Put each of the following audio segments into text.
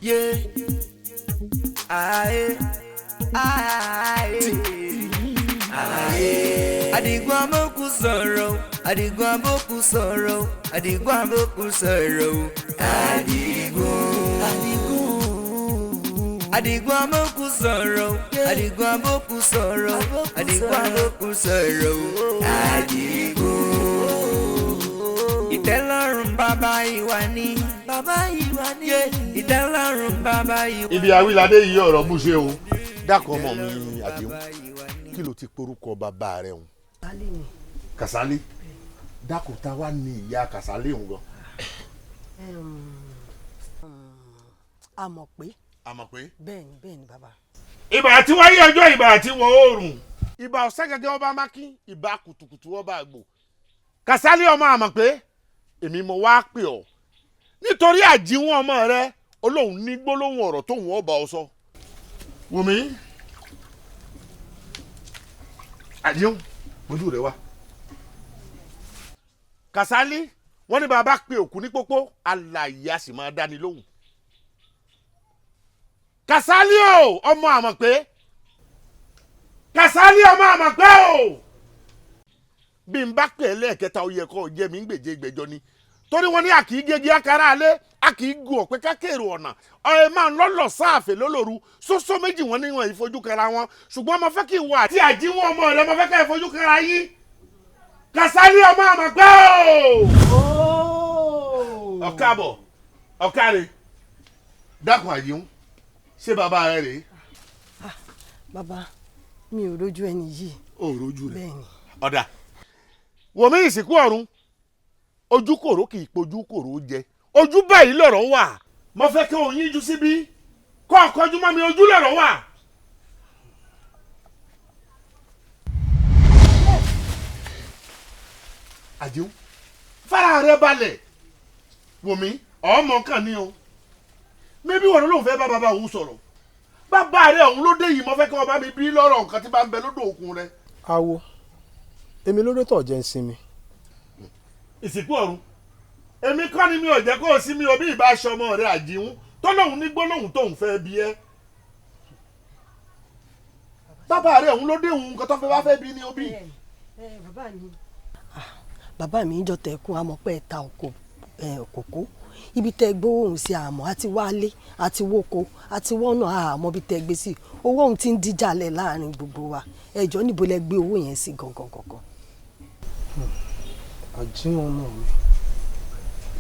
Yeah. Aye. Aye. Aye. Adigun aboku sọ̀rọ̀. Adigun aboku sọ̀rọ̀. Adigun aboku sọ̀rọ̀. Adigun. Adigun aboku sọ̀rọ̀. Adigun aboku sọ̀rọ̀. Adigun aboku sọ̀rọ̀. Adigun. Ìtẹ́lọ́rùn bàbá ìwà ni. Bàbá ìwà ni. Ìtẹ́lọ́rùn bàbá ìwà ni. Ibi àwíládé yìí ọ̀rọ̀ mú ṣe o. Dákun ọmọ mi Àdìún. Kí ló ti porúkọ bàbá rẹ̀ hùn? Kàsálí. Dákun ta wá ní ìyá Kàsálí hùn gan. Àmọ̀pé. Àmọ̀pé. Bẹ́ẹ̀ni bàbá. Ìbà àti wáyé ọjọ́ ìbà àti wọ̀ oòrùn. Ìbà ọ̀sẹ̀ gẹ́gẹ́ ọba mákín. Ìbà kùtùkùtù ọba àgbò. Kàsálí ọmọ Àmọ̀pé. Èmi mo wá pè ọ́. Nítorí àjíwọ́n ọmọ rẹ Olóhùn ní gbólóhùn ọ̀rọ̀ tóhùn ọba ọ sọ. Wùmí. Àdìún ojú rẹ wá. Kàsálí wọ́n ní bàbá pe òkú ní pópó alàyè a sì máa dáni lóhùn. Kàsálí o ọmọ Àmọ̀pé. Kàsálí ọmọ Àmọ̀pé o. Bí n bá pè é lẹ́ẹ̀kẹta ó yẹ kó jẹ́ mi ń gbèjé ìgbẹ́jọ́ ni torí wọ́n ní a kì í gègé akara alẹ́ a kì í gun ọ̀pẹ kákèrò ọ̀nà ọ̀rẹ́ máa ń lọ́lọ̀ sáàfẹ̀ lólóru sósó méjì wọn níwọ̀n ìfojú kẹra wọn ṣùgbọ́n mo fẹ́ kí n wà àti àjíwọ́n ọmọ rẹ mo fẹ́ kẹ́ ìfojú kẹra yín. Kàsálí ọmọ Àmọ̀pé o. ọ̀kábọ̀ ọ̀kárẹ̀ dákun àjíwọ́n ṣé bàbá rẹ rèé. Bàbá mi ò rójú ẹni yìí. ó rójú rẹ Bẹ́ẹ̀ni. ọ̀dà wòmí ìsìnkú ọ̀run ojú kòró kì í pojú kòró jẹ ojú báyìí lọ̀rọ̀ wà mo fẹ́ kí òun yíjú síbí kọ́ ọ̀kọ́jú mọ́ mi ojú lọ̀rọ̀ wà. àdéhùn fara rẹ balẹ̀ wòmí ọmọ kan ní o mébí wọn ló ń fẹ́ bá bàbá òun sọ̀rọ̀ bàbá rẹ òun ló dé yìí mo fẹ́ kí wọn bá mi bí lọ́rọ̀ nǹkan tí bá ń bẹ lódò òkun rẹ. Awo èmi ló dé tọ̀ jẹ́ ń sinmi. Ìsìnkú ọ̀run èmi kọ́ ni mi ò jẹ́ kó o sí mi o bí ìbá aṣọ ọmọ rẹ Àjíhún tó lóun ní gbólóhùn tóun fẹ́ bí ẹ́. Bàbá rẹ òun ló dé òun nǹkan tó fẹ́ wá fẹ́ bí ni o bí. Bàbá mi ń jọ tẹ̀kún Àmọ̀pé ta kòkó ibi tẹ́ gbówó òun sí àmọ́ àti wálé àti wóko àti wọ́nà àmọ́ bí tẹ́ gbé sí owó òun ti ń díjàlẹ̀ láàrin gbogbo wa ẹjọ́ níbo lẹ gbé owó yẹn sí gangan. Àjíwọ́n ọmọ mi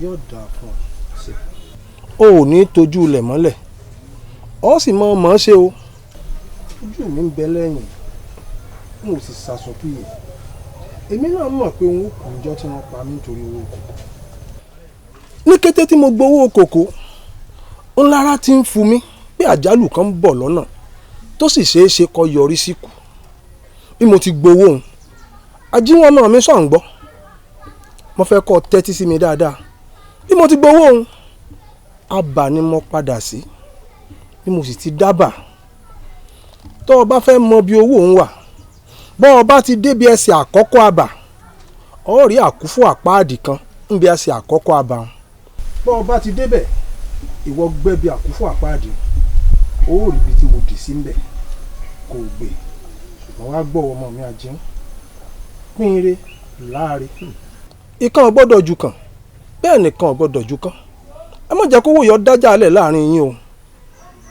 yóò dáa fún ọ. O ò ní tójú ilẹ̀ mọ́lẹ̀ ọ sì mọ̀ ọ́ ṣe o ojú mi ń bẹ lẹ́yìn n ò sì ṣàsọpìyè èmi náà mọ̀ pé òun kò jọ tí wọ́n pa mí nítorí owó kòkó. Ní kété tí mo gbowó kòkó ńlára ti ń fu mi pé àjálù kan ń bọ̀ lọ́nà tó sì ṣeé ṣe kó yọrí síkú bí mo ti gbowó òun Àjíwọ́n ọmọ mi sọ̀ ń gbọ́ mo fẹ́ kọ́ tẹ́tí sí mi dáadáa bí mo ti gbowó òun àbà ni mo padà sí bí mo sì ti dábàá tó o bá fẹ́ mọ bí owó òun wà bọ́ ọ bá ti débi ẹsẹ̀ àkọ́kọ́ àbà ọ rí àkúfò àpáàdì kan níbi ẹsẹ̀ àkọ́kọ́ àbà wọn bọ́ ọ bá ti débẹ̀ ìwọ gbẹ́bi àkúfò àpáàdì ó rí ibi tí mo dì sí mbẹ̀ kò gbé ṣùgbọ́n wá gbọ́ ọmọ mi Àjíhún pínre láàre ìkan ò gbọ́dọ̀ jù kan bẹ́ẹ̀ nìkan ò gbọ́dọ̀ jù kan ẹ má jẹ́ kówó yọ dájà lẹ̀ láàrin yín o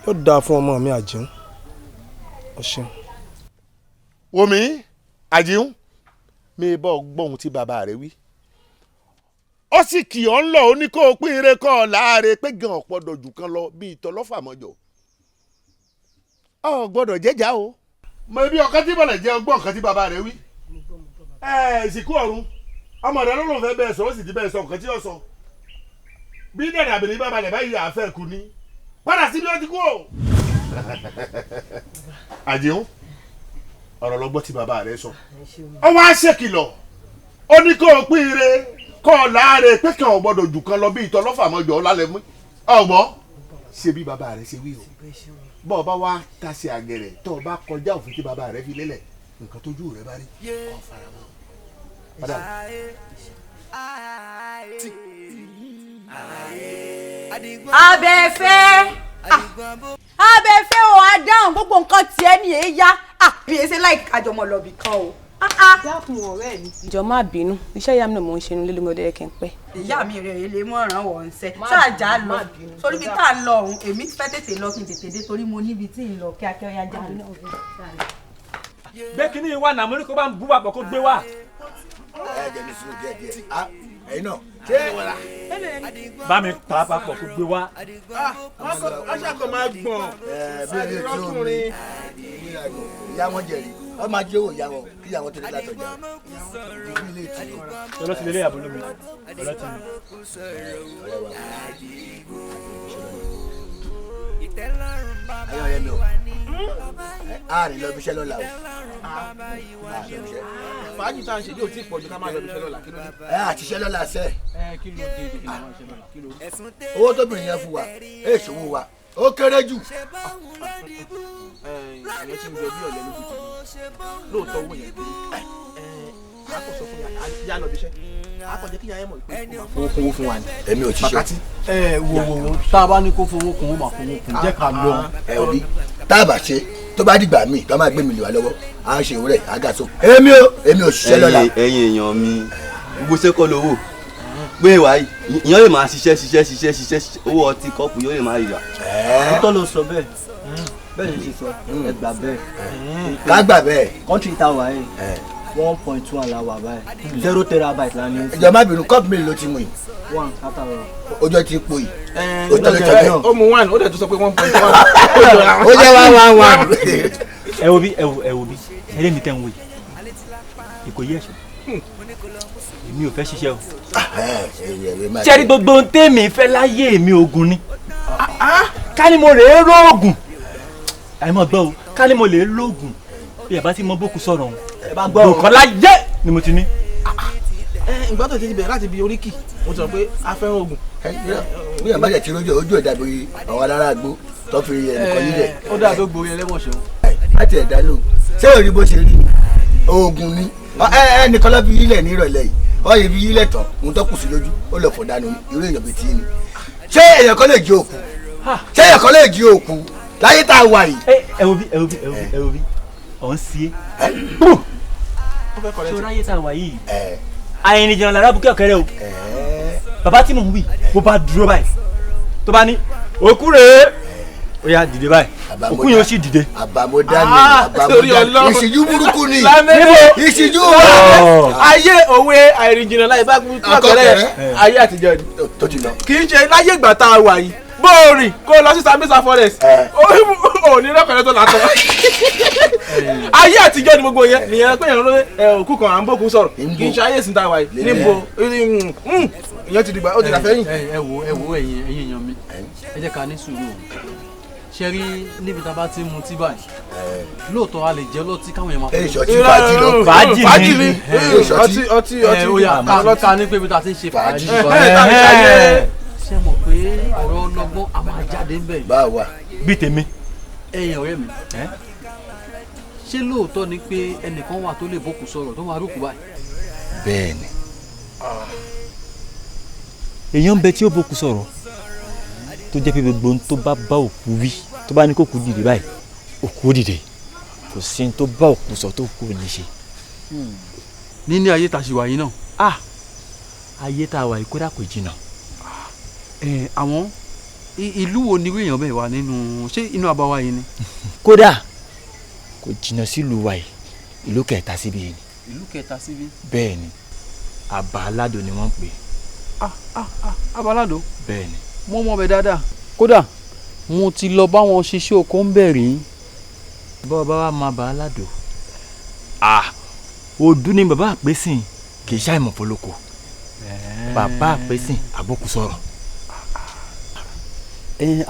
yóò dáa fún ọmọ mi Àjíhún o ṣeun. Wòmí Àjíhún mi bọ́ gbọ́hùn tí bàbá rẹ wí ó sì kì ọ́ ń lọ ó ní kó o pín ire kọ́ ọ láàre pé gan ọ̀pọ̀dọ̀ jù kan lọ bíi tọlọ́fàmọ́jọ ọ gbọ́dọ̀ jẹ́jà o. mo ibi ọ̀kan tí bọ̀lẹ̀ jẹ́ ọgbọ́n nǹkan tí bàbá rẹ wí. Ìsìnkú ọ̀run ọmọ rẹ lọ́lọ́ fẹ́ bẹ́ẹ̀ sọ ó sì ti bẹ́ẹ̀ sọ nǹkan tí ó sọ bí dẹ̀dẹ̀ àbẹ̀lẹ̀ bàbá rẹ̀ báyìí àfẹ́ kù ní padà sí bí ó ti kú o. Àjíhún ọ̀rọ̀ lọ́gbọ́n tí bàbá rẹ sọ ọ wá ṣèkìlọ̀ ó ní kó o pín ire kọ́ ọ láàárẹ̀ pé kàn ọ́ gbọ́dọ̀ jù kan lọ bí ìtọ́ lọ́fàmọ́jọ́ lálẹ́ mú ọ̀gbọ́n ṣe bí bàbá rẹ ṣe wí o bọ́ ọ bá wá tasẹ̀ àgẹ̀rẹ̀ tó o bá kọjá òfin tí bàbá rẹ fi lélẹ̀ nǹkan tójú rẹ bá rí ọ̀ faramọ́. Abẹ́fẹ́ o adáhùn gbogbo nǹkan tiẹ̀ ní èyá bí ẹ ṣe láì kájọ mọ́ lọ́bì kan o. dákun ọ̀rẹ́ mi. ìjọ má bínú iṣẹ́ ìyá mi náà mò ń ṣe nílé lómi ọdẹ kí n pẹ́. ìyá mi rẹ̀ lè mọ̀ ràn wọ́n ṣẹ́ ṣáàjà lọ torí bí tá a lọ ọ̀hún èmi fẹ́ tètè lọ kí n tètè dé torí mo níbi tí ń lọ kíákíá ọ̀yá já lọ. gbé kínní wa nà mo ní kó bá ń bú bàbọ̀ kó gbé wá. jẹ́ mi sùn díẹ̀ ẹ̀yin náà bá mi pa papọ̀ kó gbé wá. ọṣà kan máa gbọ̀n bí ẹni tí ó mi ìyá wọn jẹ̀rí wọ́n máa jẹ́ òwò ìyá wọn kí ìyá wọn tó dé látọ̀jà ìlú ilé ìtì. ọlọ́tí lélẹ̀ àbúrò mi ọlọ́tí mi. ayọ̀ ọ̀rẹ́ mi o a rìn lọ ibiṣẹ́ lọ́la o. fàájì tá à ń ṣe yóò tí ì pọ̀jù ká máa lọ ibiṣẹ́ lọ́la kí ló dé. àtiṣẹ́ lọ́la sẹ́ kí ló dé kí ló máa ṣe lọ́la kí ló dé. owó tóbìnrin yẹn fún wa èsòwò wa ó kéré jù. ìyẹn ti ń jọ bí ọ̀lẹ́ lójú tèmi lóòótọ́ owó yẹn kéré a kò sọ fún yà lọ ibiṣẹ́ a kò jẹ́ kí yàrá mọ̀ pé owó kún owó fún wa ni. èmi ò ti ṣe. bàkátì. wo tá a bá ní kó fowó kun ó máa fowó kun jẹ́ ká lọ. òbí tá a bá ṣe tó bá dìgbà míì tó máa gbé mi lè wá lọ́wọ́ à ń ṣe ìwúrẹ́ àgàtò èmi ò ṣiṣẹ́ lọ́la. ẹ̀yin èèyàn mi gbogbo sẹ́kọ̀ lówó gbé ìwà yìí ìyẹn lè máa ṣiṣẹ́ owó ọtí kọ́ọ̀pù yóò lè máa rira. ọtọ́ ló sọ bẹ́ẹ̀ bẹ́ẹ̀ ni ṣe sọ ẹ gbà bẹ́ẹ̀. ká gbà bẹ́ẹ̀. kọ́ńtì tá a wà yìí 1.1 la wà báyìí 0 terabyte la ní. ìjọba má bínú kọ́ọ̀pù mélòó ló ti mú yìí. 1 kátàrọ̀. ojú ti po yìí. ó tọ́lẹ̀ tọ́lẹ̀ ó mú 1 ó dẹ̀ tún sọ pé 1.1. ó jẹ́ 1. ẹ wo bí ẹlẹ́ mi tẹ́ ń wò yìí èkó yẹ ẹ̀ṣọ́ èmi ò fẹ́ ṣiṣẹ́ o. ṣẹ́rí gbogbo tèmi fẹ́ láyé mi ogun ni ká ní mo rè é róògùn àìmọ̀ gbọ́ o ká ní mo lè lóògùn bí ẹ bá ti mọ bókù sọ̀rọ̀ ọ̀hún bòkàn láyé ni mo ti ní. ìgbà tó ti bẹ̀rẹ̀ láti bi oríkì mo sọ pé a fẹ́ oògùn. bí ẹ bá jẹ ti ojú ẹ̀ dàbí àwọn alára àgbo tó fi ẹnìkan nílẹ̀. ó dà tó gbórí ẹlẹ́wọ̀n ṣe o. láti ẹ̀dá lóhùn ṣé òrí bó ṣe rí ni oògùn ni ẹnìkan ló fi yílẹ̀ ní ìrọ̀lẹ́ yìí wọ́n yẹ fi yílẹ̀ tán òun tó kù sí lójú ó lọ fọ̀ dànù irú èèyàn bíi tí ni. ṣé èèyàn kan lè jí òkú láyé tá a wà yìí. ẹ wo bí ọ̀ ń sí é ṣé o ráyè tá a wà yìí àyìnìjàn lára bukẹ́ ọ̀kẹ́rẹ́ o bàbá tí mò ń wí bó bá dúró báyìí tó bá ní òkú rèé ó yá dìde báyìí òkú yẹn ó sì dìde. àbàmọ̀dá ìṣíjú burúkú ni ìṣíjú ayé òwe àìrìnjìnà láì bá kọ́kẹ́rẹ́ ayé àtijọ́ ni tó ti lọ. kì í ṣe láyé ìgbà tá a wà yìí bóòrì kó lọ sí Sambisa forest ò ní rẹ́pẹ̀rẹ́ tó látọ̀ ayé àtijọ́ ni gbogbo yẹn nìyẹn pé èèyàn ló òkú kan à ń bókú sọ̀rọ̀ kì í ṣe ayé ìsìn tá a wà yìí níbo ìyẹn ti dìgbà ó ti dàfẹ́ yìn. ẹ wo ẹ̀yin èèyàn mi ẹ jẹ́ ká ní sùúrù o ṣe rí níbi tá a bá ti mu tí báyìí lóòótọ́ a lè jẹ́ lọ́tí káwọn èèyàn máa fẹ́. fàájì ni ọtí ká ní pé ibi tá a ti ń ṣe fàájì. ṣé mọ̀ pé ọ̀rọ̀ ọlọ́gbọ́n a máa jáde ń bẹ̀. bá a wà. bí tèmi. ẹ̀yin ọ̀rẹ́ mi ṣé lóòótọ́ ni pé ẹnìkan wà tó lè bókù sọ̀rọ̀ tó máa rúkú báyìí. bẹ́ẹ̀ni. èèyàn ń bẹ tí ó bókù sọ̀rọ̀ tó jẹ́ pé gbogbo ohun tó bá òkú wí tó bá ní kó kú dìde báyìí òkú ó dìde kò sí ohun tó bá òkú sọ tó kú ò ní ṣe. níní ayé tá a ṣì wà yìí náà. ayé tá a wà yìí kódà kò jìnnà. àwọn ìlú wo ni irú èèyàn bẹ́ẹ̀ wà nínú ṣé inú àbáwá yìí ni. kódà kò jìnnà sílùú wa yìí ìlú kẹta síbi yìí. ìlú kẹta síbi. bẹ́ẹ̀ ni Abalado ni wọ́n ń pè. Abalado. bẹ́ẹ̀ ni. mo mọ̀ bẹ́ẹ̀ dáadáa. kódà mo ti lọ bá wọn ṣiṣẹ́ oko ń bẹ̀rẹ̀. bọ́ọ̀ bá wa máa Abalado. Odù ni bàbá àpèsìn kì í ṣàìmọ̀ fọlọ́kọ. bàbá àpèsìn àbókù sọ̀rọ̀.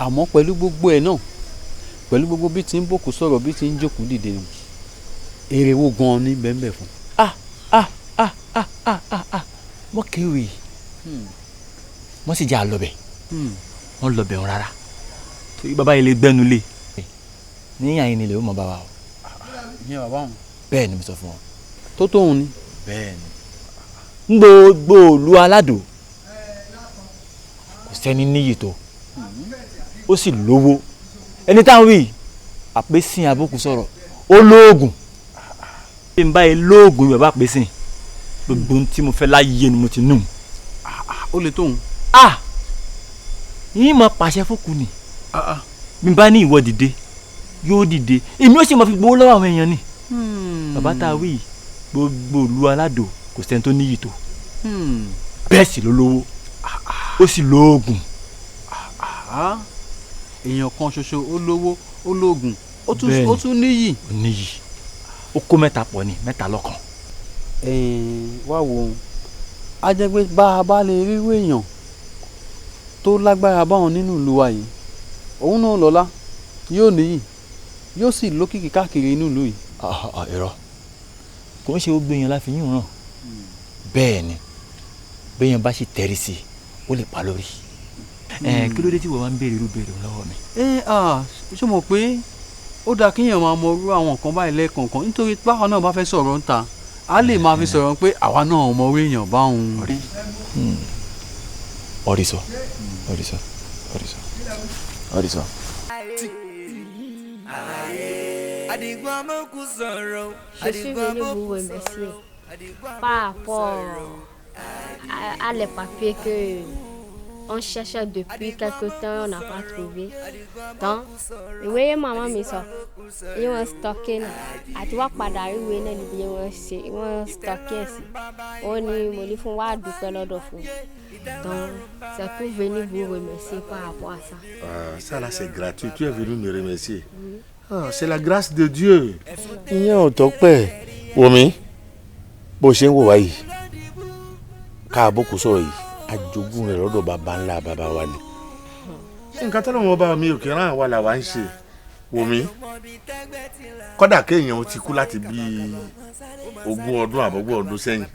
àmọ́ pẹ̀lú gbogbo ẹ̀ náà pẹ̀lú gbogbo bí ti ń bòkú sọ̀rọ̀ bí ti ń jókòó dìde nù èrè wo gan-an ní bẹ́ẹ̀ fún. wọ́n kéwì wọ́n sì jẹ́ àlọ́bẹ̀ wọ́n lọ́bẹ̀ wọn rárá torí bàbá yìí lè gbẹ́nu lé ní àyìn nílẹ̀ ó mọ̀ bá wa o. ìyẹn bàbá wọn. bẹ́ẹ̀ ni mo sọ fún wọn. tó tóun ni. bẹ́ẹ̀ ni. ń gbogbo òlu Aládò sẹ́ni níyì tó ó sì lówó ẹni táwọn wí àpèsìn àbókù sọ̀rọ̀ ó lóògùn bí n báyìí lóògùn bàbá àpèsìn gbogbo ohun tí mo fẹ́ láyé ni mo ti nù. ó lè tóun. yín máa pàṣẹ fókù ni bí n bá ní ìwọ dìde yóò dìde èmi ó sì máa fi gbowó lọ́wọ́ àwọn èèyàn ni. bàbá tá a wí gbogbo ìlú aládò kò sẹ́ni tó níyì tó bẹ́ẹ̀ sì ló lówó ó sì lóògùn. èèyàn kan ṣoṣo ó lówó ó lóògùn ó tún níyì. ó níyì ó kó mẹ́ta pọ̀ ní mẹ́ta lọ́kàn. wá wo a jẹ́ pé bá a bá lè ríru èèyàn tó lágbára báwọn nínú ìlú wa yìí òun náà lọ́lá yóò níyì yóò sì lókìkí káàkiri inú ìlú yìí. irọ́ kò ń ṣe gbogbo èèyàn láfi yín ràn bẹ́ẹ̀ ni béèyàn bá sì tẹ̀rí sí i ó lè pa lórí. kí ló dé tí wọ́n máa ń béèrè irú béèrè lọ́wọ́ mi. ṣé mo pé ó dáa kéèyàn máa mọ irú àwọn nǹkan báyìí lẹ́ẹ̀kọ̀ọ̀kan nítorí báwa náà bá fẹ́ sọ̀rọ̀ ń ta a lè máa fi sọ̀rọ̀ pé àwa náà mọ orí èèyàn báwọn. ọ̀rìṣọ́. Je suis venu vous remercier par rapport à les papiers que on cherchait depuis quelque temps, on n'a pas trouvé. Donc, vous voyez maman mais ça, ils vont stocker. À toi pas d'arriver ils vont stocker ici. On y font voir du pelo de fou. Donc, c'est pour venir vous remercier par rapport à ça. Ça là c'est gratuit. Tu es venu me remercier. C'est la grâce de Dieu. Ìyẹn ò tọ́pẹ́. Wòmí bó ṣe ń wò wá yìí ká àbókù sọ̀rọ̀ yìí àjogún rẹ̀ lọ́dọ̀ bàbá ńlá bàbá wa ni. nǹkan tó lọ́wọ́ bá mi ò kí ràn wá là wá ń ṣe. Wòmí kódà kéèyàn ti kú láti bí 20 ọdún àbọ̀gbọ̀n ọdún sẹ́yìn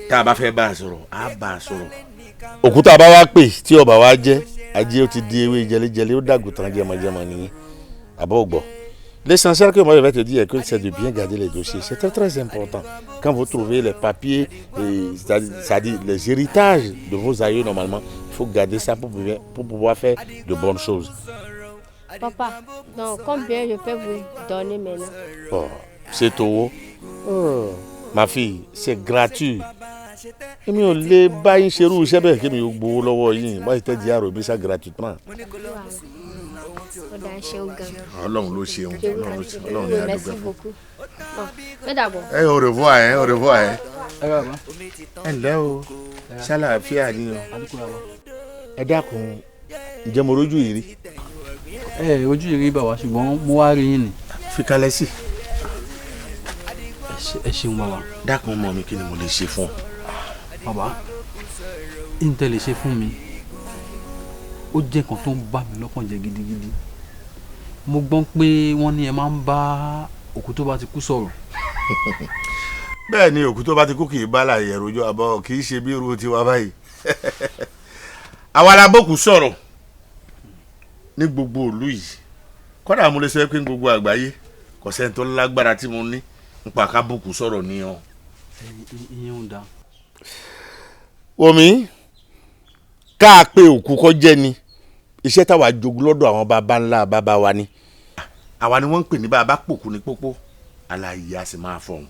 tá a bá fẹ́ bá a sọ̀rọ̀ á bá a sọ̀rọ̀. òkúta bá wá pè tí ọba wa jẹ́ ajé ó ti di ewé jẹlẹjẹlẹ ó dàgùtàn jẹmọjẹmọ nìyẹn àbọ̀ gbọ́. L'essentiel que moi je vais te dire est que c'est de bien garder les dossiers. C'est très très important. Quand vous trouvez les papiers, c'est-à-dire les héritages de vos aïeux normalement, il faut garder ça pour pouvoir faire de bonnes choses. Papa, donc combien je peux vous donner maintenant? C'est tout. Ma fille, c'est gratuit. Èmi ò lè bá yín ṣerú iṣẹ́ bẹ́ẹ̀ kémi ò gbowó lọ́wọ́ yín. Moi je t'ai dit à remettre ça gratuitement. Ọlọ́run ló ṣeun. Ọlọ́run ni a dúpẹ́. Merci beaucoup. Bon, mais d'abord. Au revoir, au revoir. Ẹ ǹlẹ́ o, ṣàlàáfíà ni o. Ẹ dákun, ǹjẹ́ mo rójú yìí rí? Ojú yìí rí bàbá ṣùgbọ́n mo wá rí yín ni. Fi kalẹ̀ sí. Ẹ ṣeun bàbá. Dákun mọ̀ mi kí ni mo lè ṣe fún ọ. Bàbá n tẹ́ lè ṣe fún mi ó jẹ́ nǹkan tó ń bà mí lọ́kàn jẹ́ gidigidi. Mo gbọ́ pé wọ́n ní ẹ máa ń bá òkú tó bá ti kú sọ̀rọ̀. Bẹ́ẹ̀ ni òkú tó bá ti kú kì í bá láyé rojọ́ àbọ̀ kì í ṣe bí irú tiwa báyìí. Àwa la bókù sọ̀rọ̀ ní gbogbo ìlú yìí kódà mo lè sọ pé ní gbogbo àgbáyé kò sẹ́ni tó lágbára tí mo ní nípa ká bókù sọ̀rọ̀ ní ọ. Ìyẹn ò dáa. Wòmí ká pé òkú kọ́ jẹ́ ni iṣẹ́ táwa jogún lọ́dọ̀ àwọn baba ńlá baba wa ni. Àwa ni wọ́n ń pè ní bàbá pòkú ní pópó aláyé a sì máa fọ̀hún.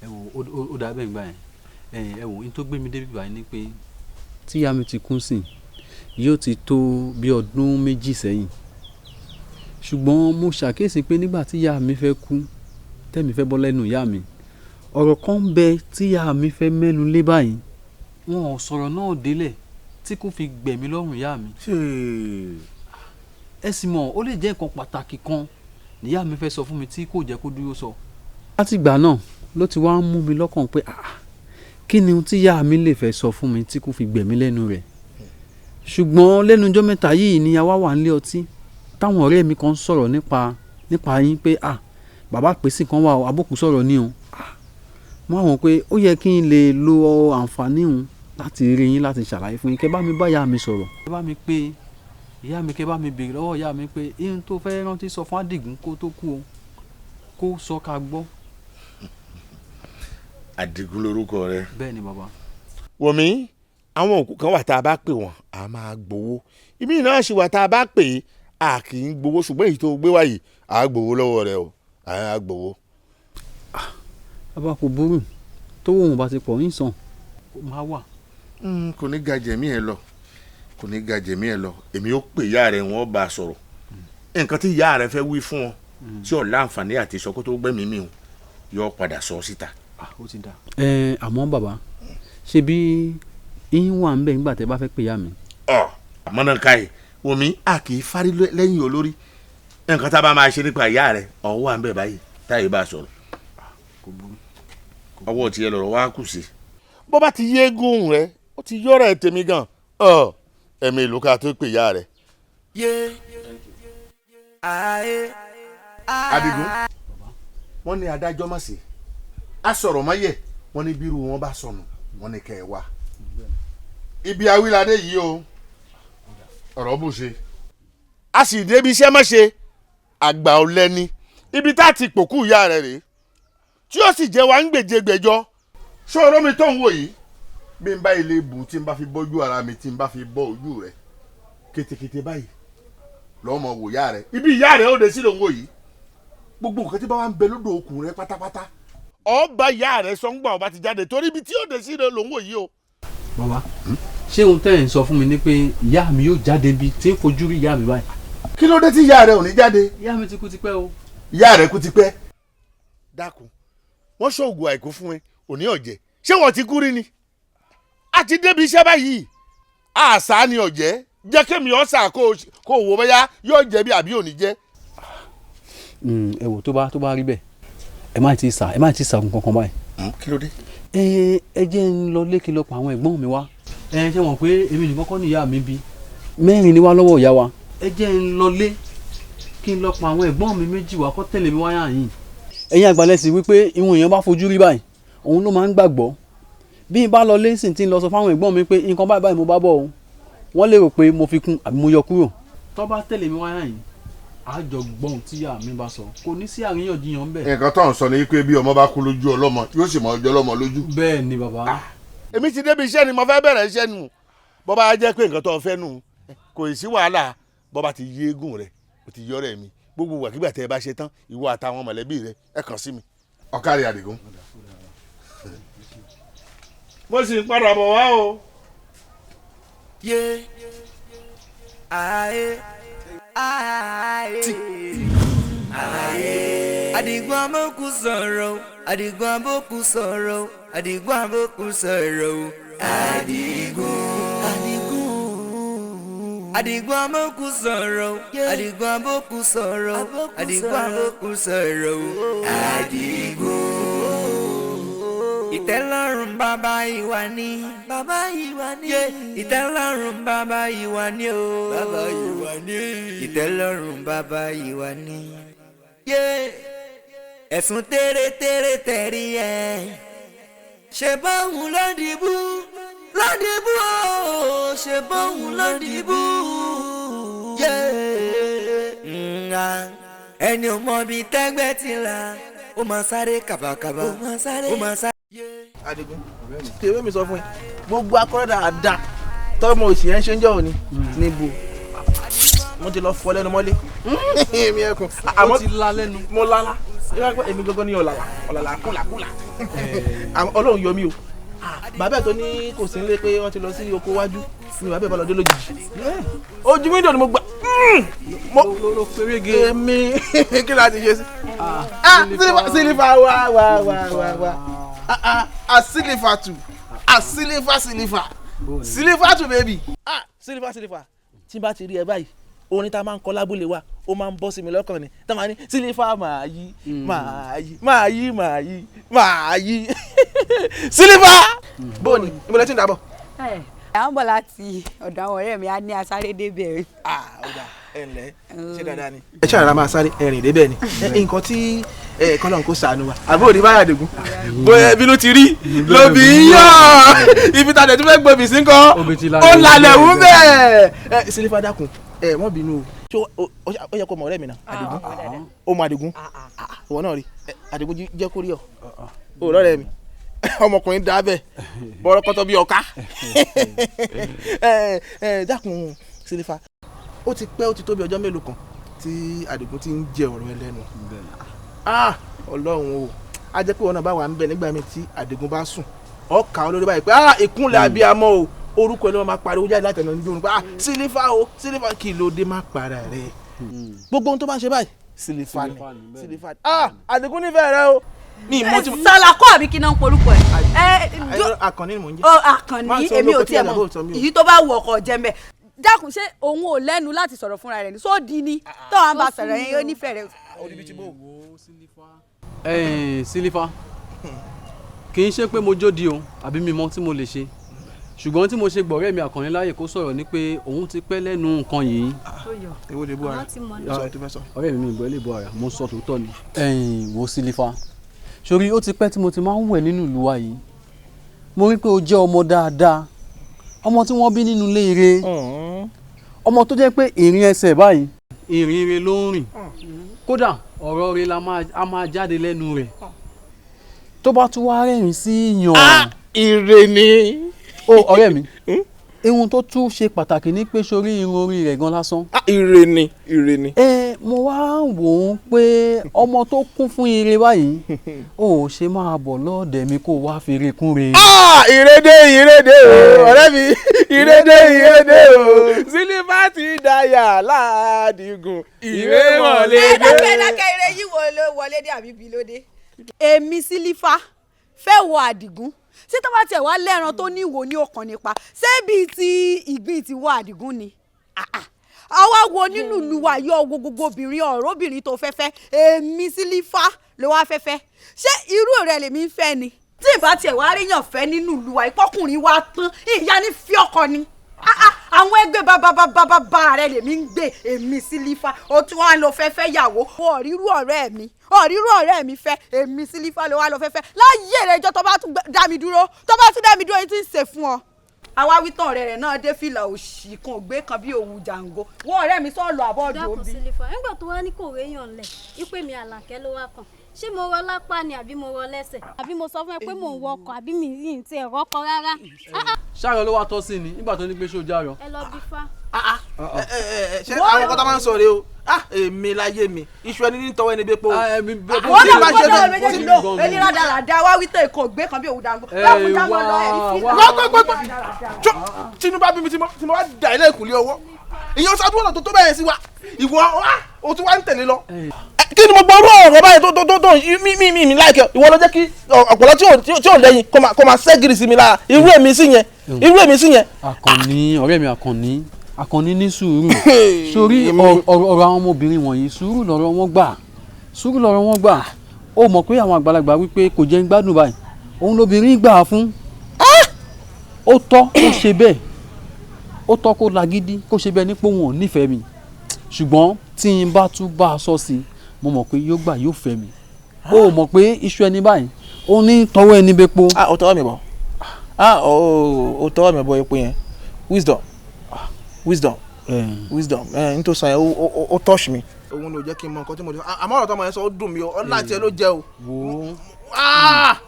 Ẹ wo ó dà bẹ́ẹ̀ gbà yẹn ẹ wo n tó gbé mi débi báyìí ni pé tí ìyá mi ti kú sí yóò ti tó bí ọdún 2 sẹ́yìn ṣùgbọ́n mo ṣàkíyèsí pé nígbà tí ìyá mi fẹ́ kú tẹ́mi fẹ́ bọ́ lẹ́nu ìyá mi ọ̀rọ̀ kan bẹ tí ìyá mi fẹ́ mẹ́nu lé báyìí wọn ò sọ̀rọ̀ náà délẹ̀ tí kò fi gbẹ̀mí lọ́rùn ìyá mi. Ẹ sì mọ̀ ó lè jẹ́ nǹkan pàtàkì kan níyà mi fẹ́ sọ fún mi tí kò jẹ́ kó dúró sọ. láti ìgbà náà ló ti wá ń mú mi lọ́kàn pé kí ni tí ìyá mi lè fẹ́ sọ fún mi tí kò fi gbẹ̀mí lẹ́nu rẹ̀. ṣùgbọ́n lẹ́nu ọjọ́ mẹ́ta yìí ni àwa wà nílé ọtí táwọn ọ̀rẹ́ mi kan sọ̀rọ̀ nípa yín pé bàbá pèsè kan wà abókù sọ̀rọ̀ ní o. mo àwọn pé ó yẹ kí n lè lo àǹfààní òun láti rí yín láti ṣàlàyé fún yín kẹ́ bá mi bá ìyá mi sọ̀rọ̀. kẹ́ bá mi pé ìyá mi kẹ́ bá mi béèrè lọ́wọ́ ìyá mi pé ihun tó fẹ́ rántí sọ fún Àdìgún kó tó kú o kó sọ ká gbọ́. Àdìgún lorúkọ rẹ. bẹ́ẹ̀ ni bàbá. Wòmí àwọn òkú kan wà tá a bá pè wọ́n a máa gbowó ìmí náà ṣì wà tá a bá pè é a kì í gbowó ṣùgbọ́n èyí tó gbé wáyé a gbowó lọ́wọ́ rẹ o a gbowó. bàbá kò burú tó wọ́n bá ti pọ̀ ń sàn kó máa wà. kò ní ga jẹ̀mí ẹ lọ kò ní ga jẹ̀mí ẹ lọ èmi ó pè ìyá rẹ wọ́n bá a sọ̀rọ̀ nǹkan tí ìyá rẹ fẹ́ wí fún ọ tí ò láǹfààní àti sọ kó tó gbẹ́mìí mi o yọ padà sọ síta. ó ti dà. àmọ́ bàbá ṣe bí yín wà ń bẹ̀ nígbà tẹ́ bá fẹ́ pè ya mi. àmọ́ náà ká yìí omi a kì í fárí lẹ́yìn olórí nǹkan tá a bá máa ṣe nípa ìyá rẹ ọ̀hún wà ń bẹ̀ báyìí táyé bá sọ̀rọ̀ ọwọ́ tiẹ̀ lọ̀rọ̀ wá kù sí. bó bá ti yé gùn rẹ ó ti yọ̀rọ̀ ẹ̀ tèmi gan ẹ̀mí ìlú ká tó pè ìyá rẹ. Adigun wọ́n ní adájọ́ má ṣe a sọ̀rọ̀ mọ́yẹ̀ wọ́n ní bírú wọn bá sọnù wọ́n ní kẹ́ ẹ wá. ibi awíládé yìí o ọ̀rọ̀ bù ṣe a sì débi iṣẹ́ má ṣe àgbà ọ̀lẹ́ni ibi tá a ti pòkú ìyá rẹ̀ rèé tí ó sì jẹ́ wa ń gbèjègbèjọ́ ṣòro mi tó ń wò yìí bí n bá ilé bù tí n bá fi bọ́jú ara mi tí n bá fi bọ́ ojú rẹ̀ kétékété báyìí lọ́mọ wò ìyá rẹ̀ ibi ìyá rẹ̀ ó de sí lòun wò yìí gbogbo nǹkan tí bá wà ń bẹ lódò okùn rẹ̀ pátápátá ọba ìyá rẹ̀ sọ́ngbà ọba ti jáde torí ibi tí ó de sí lòun wò yìí o. bàbá ṣé ohun tẹ́ ẹ̀ ń sọ fún mi ni pé ìyá mi yóò jáde bí tí ń fojú rí ìyá mi báyìí. kí ló dé tí ìyá rẹ̀ ò ní jáde. ìyá mi ti kú tipẹ́ o. ìyá rẹ̀ kú tipẹ́. dákun wọ́n ṣoògùn àìkú fún ẹ òní ọ̀jẹ̀ ṣé wọ́n ti kú rí ni. a ti débi iṣẹ́ báyìí àṣà ni ọ̀jẹ̀ jẹ́ kémi ọ̀sà kó wò bóyá yóò jẹ́ bí àbí òní jẹ́. ẹ wò tó bá rí bẹ́ẹ̀ ẹ má ti sàgùn kankan báyìí. kí ló dé. ẹ jẹ́ ń lọ lékè lọ pa àwọn ẹ̀gbọ́n mi wá. ẹ ṣe wọ̀n pé èmi nìkan kọ́ ni ìyá mi bí mẹ́rin ni wá lọ́wọ́ ìyá wa. ẹ jẹ́ ń lọ lé kí n lọ pa àwọn ẹ̀gbọ́n mi méjì wá kó tẹ̀lé mi wáyà yìí. ẹ̀yin àgbàlẹ̀ sì wípé ìwọ̀n èèyàn bá fojú rí báyìí òun ló máa ń gbàgbọ́. bí n bá lọ lé sì ti ń lọ sọ fáwọn ẹ̀gbọ́n mi pé nǹkan báyìí mo bá bọ̀ o wọ́n lérò pé mo fi kún àbí mo yọ kúrò. tó bá tẹ̀lé mi wáyà yìí àjọ gbọ́n tí ìyá mi bá sọ kò ní sí àríyànjiyàn ń bẹ̀. nǹkan tó ń sọ ni pé bí ọmọ bá kú lójú ọlọ́mọ yóò sì mọ ọjọ́ ọlọ́mọ lójú. bẹ́ẹ̀ ni bàbá. èmi ti débi iṣẹ́ ni mo fẹ́ bẹ̀rẹ̀ iṣẹ́ nù bọ́ bá jẹ́ pé nǹkan tó fẹ́ nù kò sí wàhálà bọ́ bá ti yé eégún rẹ̀ kò ti yọ̀rẹ̀ mi gbogbo wàkígbà tẹ́ ẹ bá ṣe tán ìwọ àtàwọn mọ̀lẹ́bí rẹ̀ ẹ kàn sí mi. ọ̀kárí Àdìgún. mo sì ń padà bọ̀ wá o. Àdìgún àbókù sọ̀rọ̀ Àdìgún àbókù sọ̀rọ̀ Àdìgún àbókù sọ̀rọ̀ Àdìgún àbókù sọ̀rọ̀ Àdìgún àbókù sọ̀rọ̀ Àdìgún àbókù sọ̀rọ̀ Àdìgún. Ìtẹ́lọ́rùn bàbá ìwà ni ìtẹ́lọ́rùn bàbá ìwà ni o ìtẹ́lọ́rùn bàbá ìwà ni ẹ̀sùn tẹ́rẹ́tẹ́rẹ́ tẹ̀rí ẹ̀ ṣe bóun lọ́dìbú o ṣe bóun lọ́dìbú ẹni ò mọ bí tẹ́gbẹ́ ti là ó máa sáré kàbàkàbà ó máa sáré. Adigun tèwé mi sọ fún ẹ gbogbo akọ́rẹ́dà àdá tọ́mọ òsì ẹ̀ ń ṣe ń jọ òní níbo mo ti lọ fọ lẹ́nu mọ́lé èmi ẹkùn àmọ́ ti la lẹ́nu mo lala èmi gbogbo ní ọ̀làlà kúlàkúlà ọlọ́run yọ mí o bàbá ẹ̀ tó ní kò sí nílé pé wọ́n ti lọ sí oko wájú ni bàbá ẹ̀ bá lọ dé lójijì ojú wíńdò ni mo gbà mo fẹ́rẹ́gẹ́ èmi kí la ti ṣe sí sílífà wá sílífà tù bẹ́bí sílífà tí n bá ti rí ẹ báyìí orin tá a máa ń kọ lábúlé wa ó máa ń bọ́ sí mi lọ́kàn ni tá a máa ní sílífà máa yí sílífà bóòní ìmọ̀lẹ́ tí ń dàbọ̀. àwọn bọ̀ láti ọ̀dọ̀ àwọn ọ̀rẹ́ mi á ní asáré débẹ̀. ọ̀dà ẹ ǹlẹ́ ṣé dáadáa ni. ẹ ṣàrà máa sáré ẹ̀rìn débẹ̀ ni nǹkan tí kọ́lọ́n kó sànù wa àbúrò ní báyà Àdìgún bóyá ibi ló ti rí lóbi yàn ibi tàdé tó fẹ́ gbòbì sí nǹkan ó lálẹ́ wú bẹ́ẹ̀. sílífà dákun wọ́n bínú o ṣé ó yẹ kó mọ ọ̀rẹ́ mi náà Àdìgún ó mọ Àdìgún ìwọ náà rí Àdìgún jẹ́ kó rí ọ ò lọ́rẹ́ mi ọmọkùnrin dá bẹ́ẹ̀ bọ́rọ̀ kọ́tọ́ bí ọ̀ká. Dákun Sílífà ó ti pẹ́ ó ti tó bí ọjọ́ mélòó kan tí Àdìgún ti ń jẹ ọ̀rọ̀ ẹlẹ́nu. Ọlọ́run o a jẹ́ pé wọn náà bá wà ń bẹ nígbà mi tí Àdìgún bá sùn ọkà olórí báyìí pé ìkúnlẹ̀ abiyamọ o orúkọ ẹni wọn máa pariwo jáde láti ẹnu níbi òun pé Sílífà o Sílífà kí ló dé má para rẹ. Gbogbo ohun tó bá ń ṣe báyìí Sílífà ni Sílífà ni Àdìgún nífẹ̀ẹ́ rẹ o. Sàlàkọ́ àbí kí náà ń porúkọ ẹ̀. Àkànní ni mò ń jẹ́. Àkànní èmi ò tiẹ̀ mọ̀ èyí tó bá wù ọkọ̀ jẹ́ mbẹ́. Dákun ṣé òun ò lẹ́nu láti sọ̀rọ̀ fúnra rẹ̀ ní sódì ni tó à ń bá sọ̀rọ̀ yẹn yóò nífẹ̀ẹ́ rẹ̀. Sílífà kì í ṣe pé mo jódi o àbí mi mọ tí mo lè ṣe ṣùgbọ́n tí mo ṣe gbọ̀rẹ́ mi Àkànní láàyè kó sọ̀rọ̀ ni pé òun ti pẹ́ lẹ́nu nǹkan yìí. èwo lè bú ara ọ̀rẹ́ mi ìgbọ́ lè bú ara mo sọ tòótọ́ ni. Wo Sílífà sórí ó ti pẹ́ tí mo ti máa ń wẹ̀ nínú ìlú wa yìí mo rí pé o jẹ́ ọmọ dáadáa ọmọ tí wọ́n bí nínú ilé ire ọmọ tó jẹ́ pé ìrìn ẹsẹ̀ báyìí ìrìn ire ló ń rìn kódà ọ̀rọ̀ rẹ̀ a máa jáde lẹ́nu rẹ̀ tó bá tún wá rẹ́rìn sí yàn. Ire ni. Ọ̀rẹ́ mi ihun tó tún ṣe pàtàkì ní pé sórí irun orí rẹ̀ gan lásán. Ire ni ire ni. Mo wá wò ó pé ọmọ tó kún fún ire báyìí ó ṣe máa bọ̀ lọ́ọ̀dẹ̀ mi kó wá fi ire kún re. Ìrèdè o ọ̀rẹ́ mi ìrèdè o Sílífà ti dàyà l'Àdìgún ìrè wọlé dé. ẹ̀ẹ́dẹ́gbẹ̀ẹ́dẹ́gbẹ̀ ire yìí wọlé dé àbí bí lóde. Èmi Sílífà fẹ́ wọ Àdìgún tí tó bá tiẹ̀ wá lẹ́ran tó ní ìwò ní ọkàn nípa ṣébi tí ìgbín ti wọ Àdìgún ni. Àwa wo nínú ìlú wa yọ gbogbo obìnrin ọ̀rọ̀ obìnrin tó fẹ́fẹ́ èmi Sílífà ló wá fẹ́fẹ́ ṣé irú rẹ̀ lèmi ń fẹ́ ni tí ìbá tiẹ̀ wá ríyàn fẹ́ nínú ìlú wa ìpọ́kùnrin wa tán ìyá ní fi ọkọ ni àwọn ẹgbẹ́ bàbá rẹ̀ lèmi ń gbé èmi Sílífà ó tún wá lọ fẹ́fẹ́ yàwó ọ̀rírú ọ̀rẹ́ mi fẹ́ èmi Sílífà ló wá lọ fẹ́fẹ́ láyé rẹ̀ jọ tó bá tún dá mi dúró yìí tí ń ṣe fún ọ. Àwa wítàn ọ̀rẹ́ rẹ̀ náà dé fìlà òṣì kan ògbé kan bí òwú jàǹgó wọ́n ọ̀rẹ́ mi sọ̀lọ̀ àbọ̀dù òbí. Dákun Sílífà nígbà tó wá ní kò réyàn lẹ̀ wípé mi Àlàkẹ́ ló wá kàn ṣé mo rọ lápá ni àbí mo rọ lẹ́sẹ̀ àbí mo sọ fún ẹ pé mò ń wọkọ̀ àbí mi yìí ti ẹ̀rọ kọ rárá. Ṣáàrọ̀ ló wá tọ́ sí ni nígbà tó ní pé ṣó járọ. Ẹ lọ bí fá. Ṣé àwọn kọ́tà máa ń sọ rẹ o èmi láyé mi iṣu ẹni ní tọwọ́ ẹni bẹ́ẹ̀ pọ̀. wọ́n náà gbọ́dọ̀ méjèèjì lò ẹni rádaràda wá wí tó èkó gbé kan bí òwú dàgbò lọ́kùn jábọ̀ lọ ẹ̀rí fílà. Tinubu bí mi tí mo wá dà ilé ìkùlé ọwọ́ ìyẹn oṣù àdúrà tó bẹ̀rẹ̀ sí wa ìwọ o tún wá ń tẹ̀lé lọ. Kí ni mo gbọ́ ọ̀rọ̀ ọ̀rọ̀ báyìí tó mi láìkẹ́ ìwọ ló jẹ́ kí ọ̀pọ̀lọ́ tí ò lẹ́yìn kó máa ṣẹ́gìrì sí mi lára irú èmi sí yẹn. Àkànní ọ̀rẹ́ mi Àkànní ní sùúrù sórí ọ̀rọ̀ àwọn ọmọbìnrin wọ̀nyí sùúrù lọ́rọ̀ wọn gbà ó mọ̀ pé àwọn àgbàlagbà wípé kò jẹ́ ń gbádùn báyìí òun lobìnrin gbà fún ó tọ́ kó ṣe bẹ́ẹ̀ ó tọ́ kó lagídí kó ṣe bẹ́ẹ̀ nípò wọn ò nífẹ̀ẹ́ mi ṣùgbọ́n tí n bá tún bá a sọ sí i mo mọ̀ pé yóò gbà yóò fẹ́ mi ó mọ̀ pé iṣu ẹni báyìí ó ní tọwọ́ ẹni bẹ́ẹ̀ po. ó tọwọ́ mi bọ̀ ó tọwọ́ mi bọ̀ epo yẹn wisdom n tó sàn yẹn ó touch mi. òun ló jẹ́ kí n mọ nǹkan tí mo ti sọ àmọ́ ọ̀rọ̀ tó ọmọ yẹn sọ ó dùn mí o ọ̀la tiẹ̀ ló jẹ́ o. wo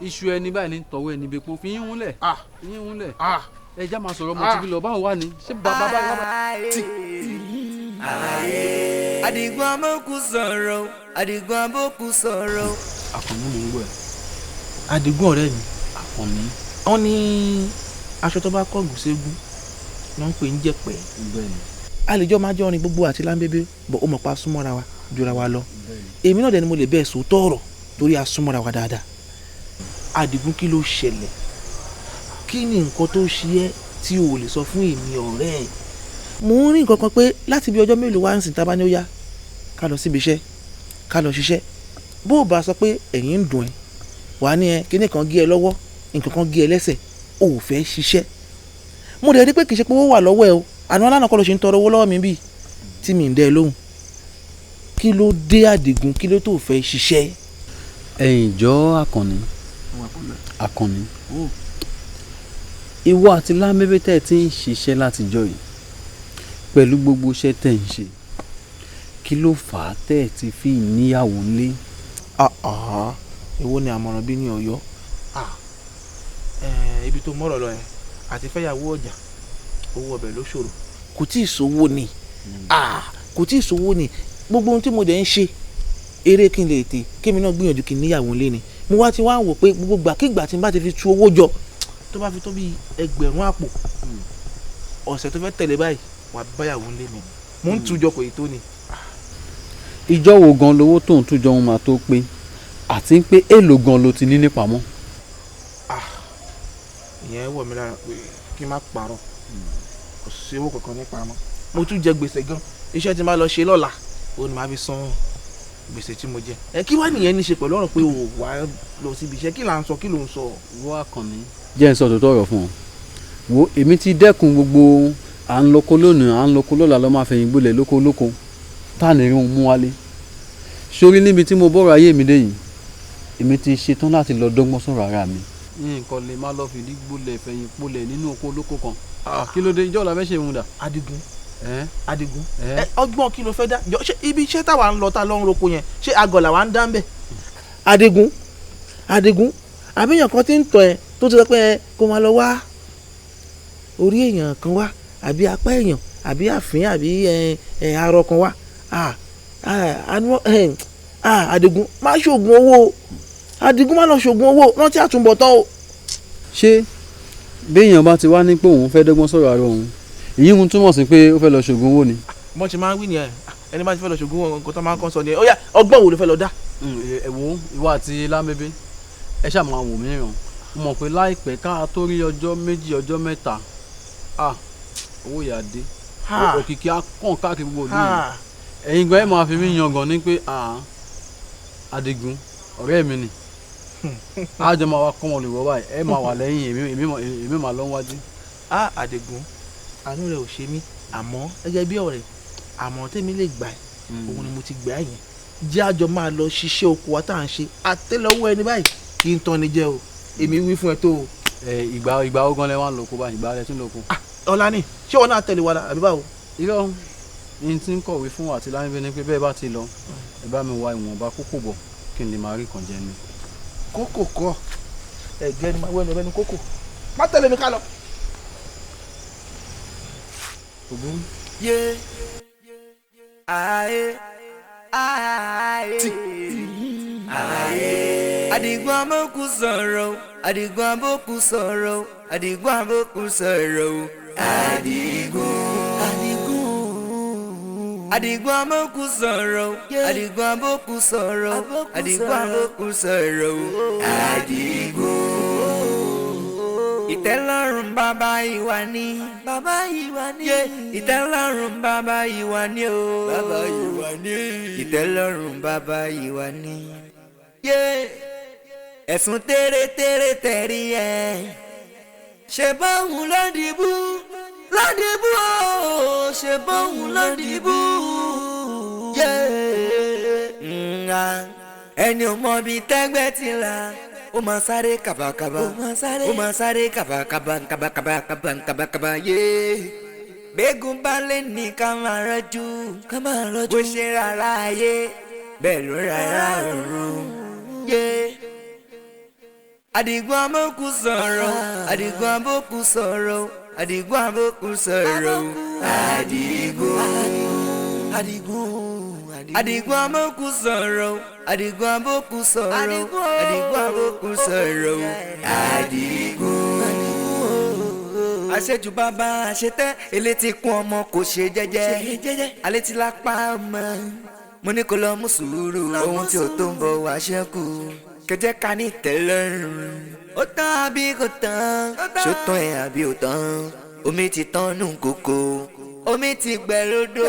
iṣu ẹni báyìí ní tọwọ́ ẹni bẹ́ẹ̀ po fi yín húnlẹ̀ ẹ já máa sọ̀rọ̀ ọmọ tí bí lọ báwo wà ní ṣé bàbá báyìí. Àdìgún abókù sọ̀rọ̀ Àdìgún abókù sọ̀rọ̀. Àkànní mò ń gbọ́ ẹ̀. Àdìgún ọ̀rẹ́ mi. Àkànní. wọ́n ní aṣọ tó bá kọ́gùn ségún ló ń pè ń jẹ̀pẹ̀. àlejò máa jọ rin gbogbo àti láńbébé bọ̀ ó mọ̀ pa súnmọ́ra wa jura wa lọ. èmi náà dẹ̀ ni mo lè bẹ́ẹ̀ sòótọ́ ọ̀rọ̀ torí a súnmọ́ra wa dáadáa. Àdìgún kí ló ṣẹlẹ̀ kí ni nǹkan tó ṣe ẹ́ tí o ò lè sọ fún èmi ọ̀rẹ́ ẹ̀. mo ń rí nǹkan kan pé láti bí ọjọ́ mélòó wá ń sìn tábà ní ó yá ká lọ síbi iṣẹ́ ká lọ ṣiṣẹ́ bó o bá sọ pé ẹ̀yìn ń dùn ẹ́ wàá ní ẹ kíní kan gé ẹ lọ́wọ́ nǹkan kan gé ẹ lẹ́sẹ̀ o ò fẹ́ ṣiṣẹ́. mo dẹ̀ rí pé kì í ṣe pé owó wà lọ́wọ́ ẹ o àná aláàánú kọ́ ló ṣe ń tọrọ owó lọ́wọ́ mi bíi tí mi ń dẹ́ ẹ lóhùn. kí ló dé Àdìgún kí ló tó fẹ́ ṣiṣẹ́. ẹ̀yin jọ Àkànní ìwọ àti lámẹ́bẹ́ tẹ́ ẹ ti ń ṣiṣẹ́ látijọ́ yìí pẹ̀lú gbogbo iṣẹ́ tẹ́ ń ṣe kí ló fà á tẹ́ ẹ ti fi níyàwó lé. èwo ni àmọ̀ràn bí ní Ọ̀yọ́ tó mọ̀rọ̀ lọ yẹn àti fẹ́yàwó ọjà owó ọbẹ̀ ló ṣòro. kò tí ì sówó ni kò tí ì sówó ni gbogbo ohun tí mo dẹ̀ ń ṣe eré kí n lè tè kémi náà gbìyànjú kí n níyàwó lé ni mo wá ti wá wò pé gbogbo gbàkigbà tí n bá ti fi tu owó jọ tó bá fi tó bí 1000 àpò ọ̀sẹ̀ tó fẹ́ tẹ̀lé báyìí wà báyàwó lé mi mo ń tujọ kò yìí tó ni. ìjọ wo gan lowó tó ń tújọ wọn máa tó pé àti pé èèlò gan ló ti ní nípamọ́. ìyẹn wọ̀ mí lára pé kí n má parọ́ kò sí owó kankan nípamọ́ mo tún jẹ gbèsè gan iṣẹ́ tí n bá lọ ṣe lọ́la ó ní màá fi san gbèsè tí mo jẹ. kí wàá nìyẹn ní ṣe pẹ̀lú ọ̀rọ̀ pé o wà á lọ síbi iṣẹ́ kí là ń sọ kí ló ń sọ. wọ́n á kàn mí. jẹ́ ń sọ tòótọ́ ọ̀rọ̀ fún ọ wo èmi ti dẹ́kun gbogbo à ń lóko lónìí à ń lóko lọ́la lọ́ máa fẹ̀yìn gbolẹ̀ lóko lóko tá à ní rí òun mú wálé sórí níbi tí mo bọ́rọ̀ ayé mi dé yìí èmi ti ṣetán láti lọ dọ́gbọ́n sọ̀rọ̀ ara mi. nǹkan lè má lọ fìdí gbolẹ̀ fẹ̀yìn gbolẹ̀ nínú oko olóko kan kí ló dé ìjọ́ la fẹ́ ṣe ìhun dà. Adigun ọgbọ́n kí ló fẹ́ dá ṣé ibi iṣẹ́ táwa ń lọ tá lọ ń roko yẹn ṣé àgọ́ làwa ń dá ń bẹ̀. Adigun àbíyàn kan ti ń tọ̀ ẹ́ tó ti sọ pé kó máa lọ wá orí èèyàn kan wá àbí apá èèyàn àbí àfín àbí arọ kan wá Adigun má ṣoògùn owó Adigun má lọ ṣoògùn owó rántí àtúbọ̀tán o. ṣé béèyàn bá ti wá ní pé òun fẹ́ dọ́gbọ́n sọ̀rọ̀ ara òun èyí ń túmọ̀ sí pé ó fẹ́ lọ ṣoògùn owó ni. bọ́n ṣe máa ń wí nìyẹn ẹni bá ti fẹ́ lọ ṣoògùn owó nǹkan tó máa ń kọ́ sọ nìyẹn ó yá ọgbọ́n wo ló fẹ́ lọ dá. ẹ wo ìwọ àti lámbébé ẹ ṣáà máa wò mí ràn mo mọ̀ pé láìpẹ́ ká tó rí ọjọ́ 2 ọjọ́ 3 owó yà dé òkìkí á kàn káàkiri gbogbo ìlú yìí ẹ̀yin gan ẹ̀ máa fi mí yangàn ní pé Adigun ọ̀rẹ́ mi ni àjọ máa wá kọ́ wọn lè wọ́ báyìí ẹ máa wà lẹ́yìn èmi máa lọ wájú. Adigun àánú rẹ ò ṣe mí àmọ́ gẹ́gẹ́ bí ọ̀rẹ́ àmọ́ tèmi lè gbà òun ni mo ti gbà yẹn jẹ́ àjọ máa lọ ṣiṣẹ́ oko wa tá à ń ṣe àtẹ́lẹwọ́ ẹni báyìí kí n tán ni jẹ́ o èmi wí fún ẹ tó o. ìgbà ogan lẹ wà ń lóko báyìí ìgbà rẹ tún lóko. ọ̀la ni ṣé wọn náà tẹ̀lé wa la àbí báwo. irọ́ ní tí ń kọ̀wé fún àti láyé ni pé bẹ́ẹ̀ bá ti lọ ẹ bá mi wá ìwọ̀nba kókò bọ̀ kí n lè máa rí nǹkan jẹ ni. kókò kọ ẹgbẹ́ ni máa wẹ́nu ọbẹ̀ ní kókò má tẹ̀lé mi ká lọ. Yeah. Aye. Adigun aboku sọ̀rọ̀, Adigun aboku sọ̀rọ̀, Adigun aboku sọ̀rọ̀, Adigun aboku sọ̀rọ̀, Adigun aboku sọ̀rọ̀, Adigun aboku sọ̀rọ̀, ìtẹ́lọ́rùn bàbá ìwà ni ìtẹ́lọ́rùn bàbá ìwà ni o ìtẹ́lọ́rùn bàbá ìwà ni ẹ̀sùn tẹ́rẹ́tẹ́rẹ́ tẹ̀rí ẹ̀ ṣe bóun lọ́dìbú o ṣe bóun lọ́dìbú ẹni ò mọ bí tẹ́gbẹ́ ti là ó máa sáré kàbàkàbà ó máa sáré kàbàkàbà yé gbẹ́gun balẹ̀ ní ká máa rọ́jú bó ṣe rárá ayé bẹ́ẹ̀ ló rárá ọ̀run yé. Adigun aboku sọ̀rọ̀, Adigun aboku sọ̀rọ̀, Adigun aboku sọ̀rọ̀, Adigun aboku sọ̀rọ̀, Adigun aboku sọ̀rọ̀, Adigun aboku sọ̀rọ̀, àṣejù bàbá àṣetẹ́ elétí kún ọmọ kò ṣe jẹ́jẹ́ alétí lápá ọmọ mo ní kó lọ mú sùúrù ohun tí ò tó ń bọ̀ wá ṣẹ́kù kẹjẹ ká ní tẹ́lọ́rùn ó tán àbí kò tán ṣó tán ẹ̀ àbí ò tán omi ti tán nù kókó omi ti gbẹ lódò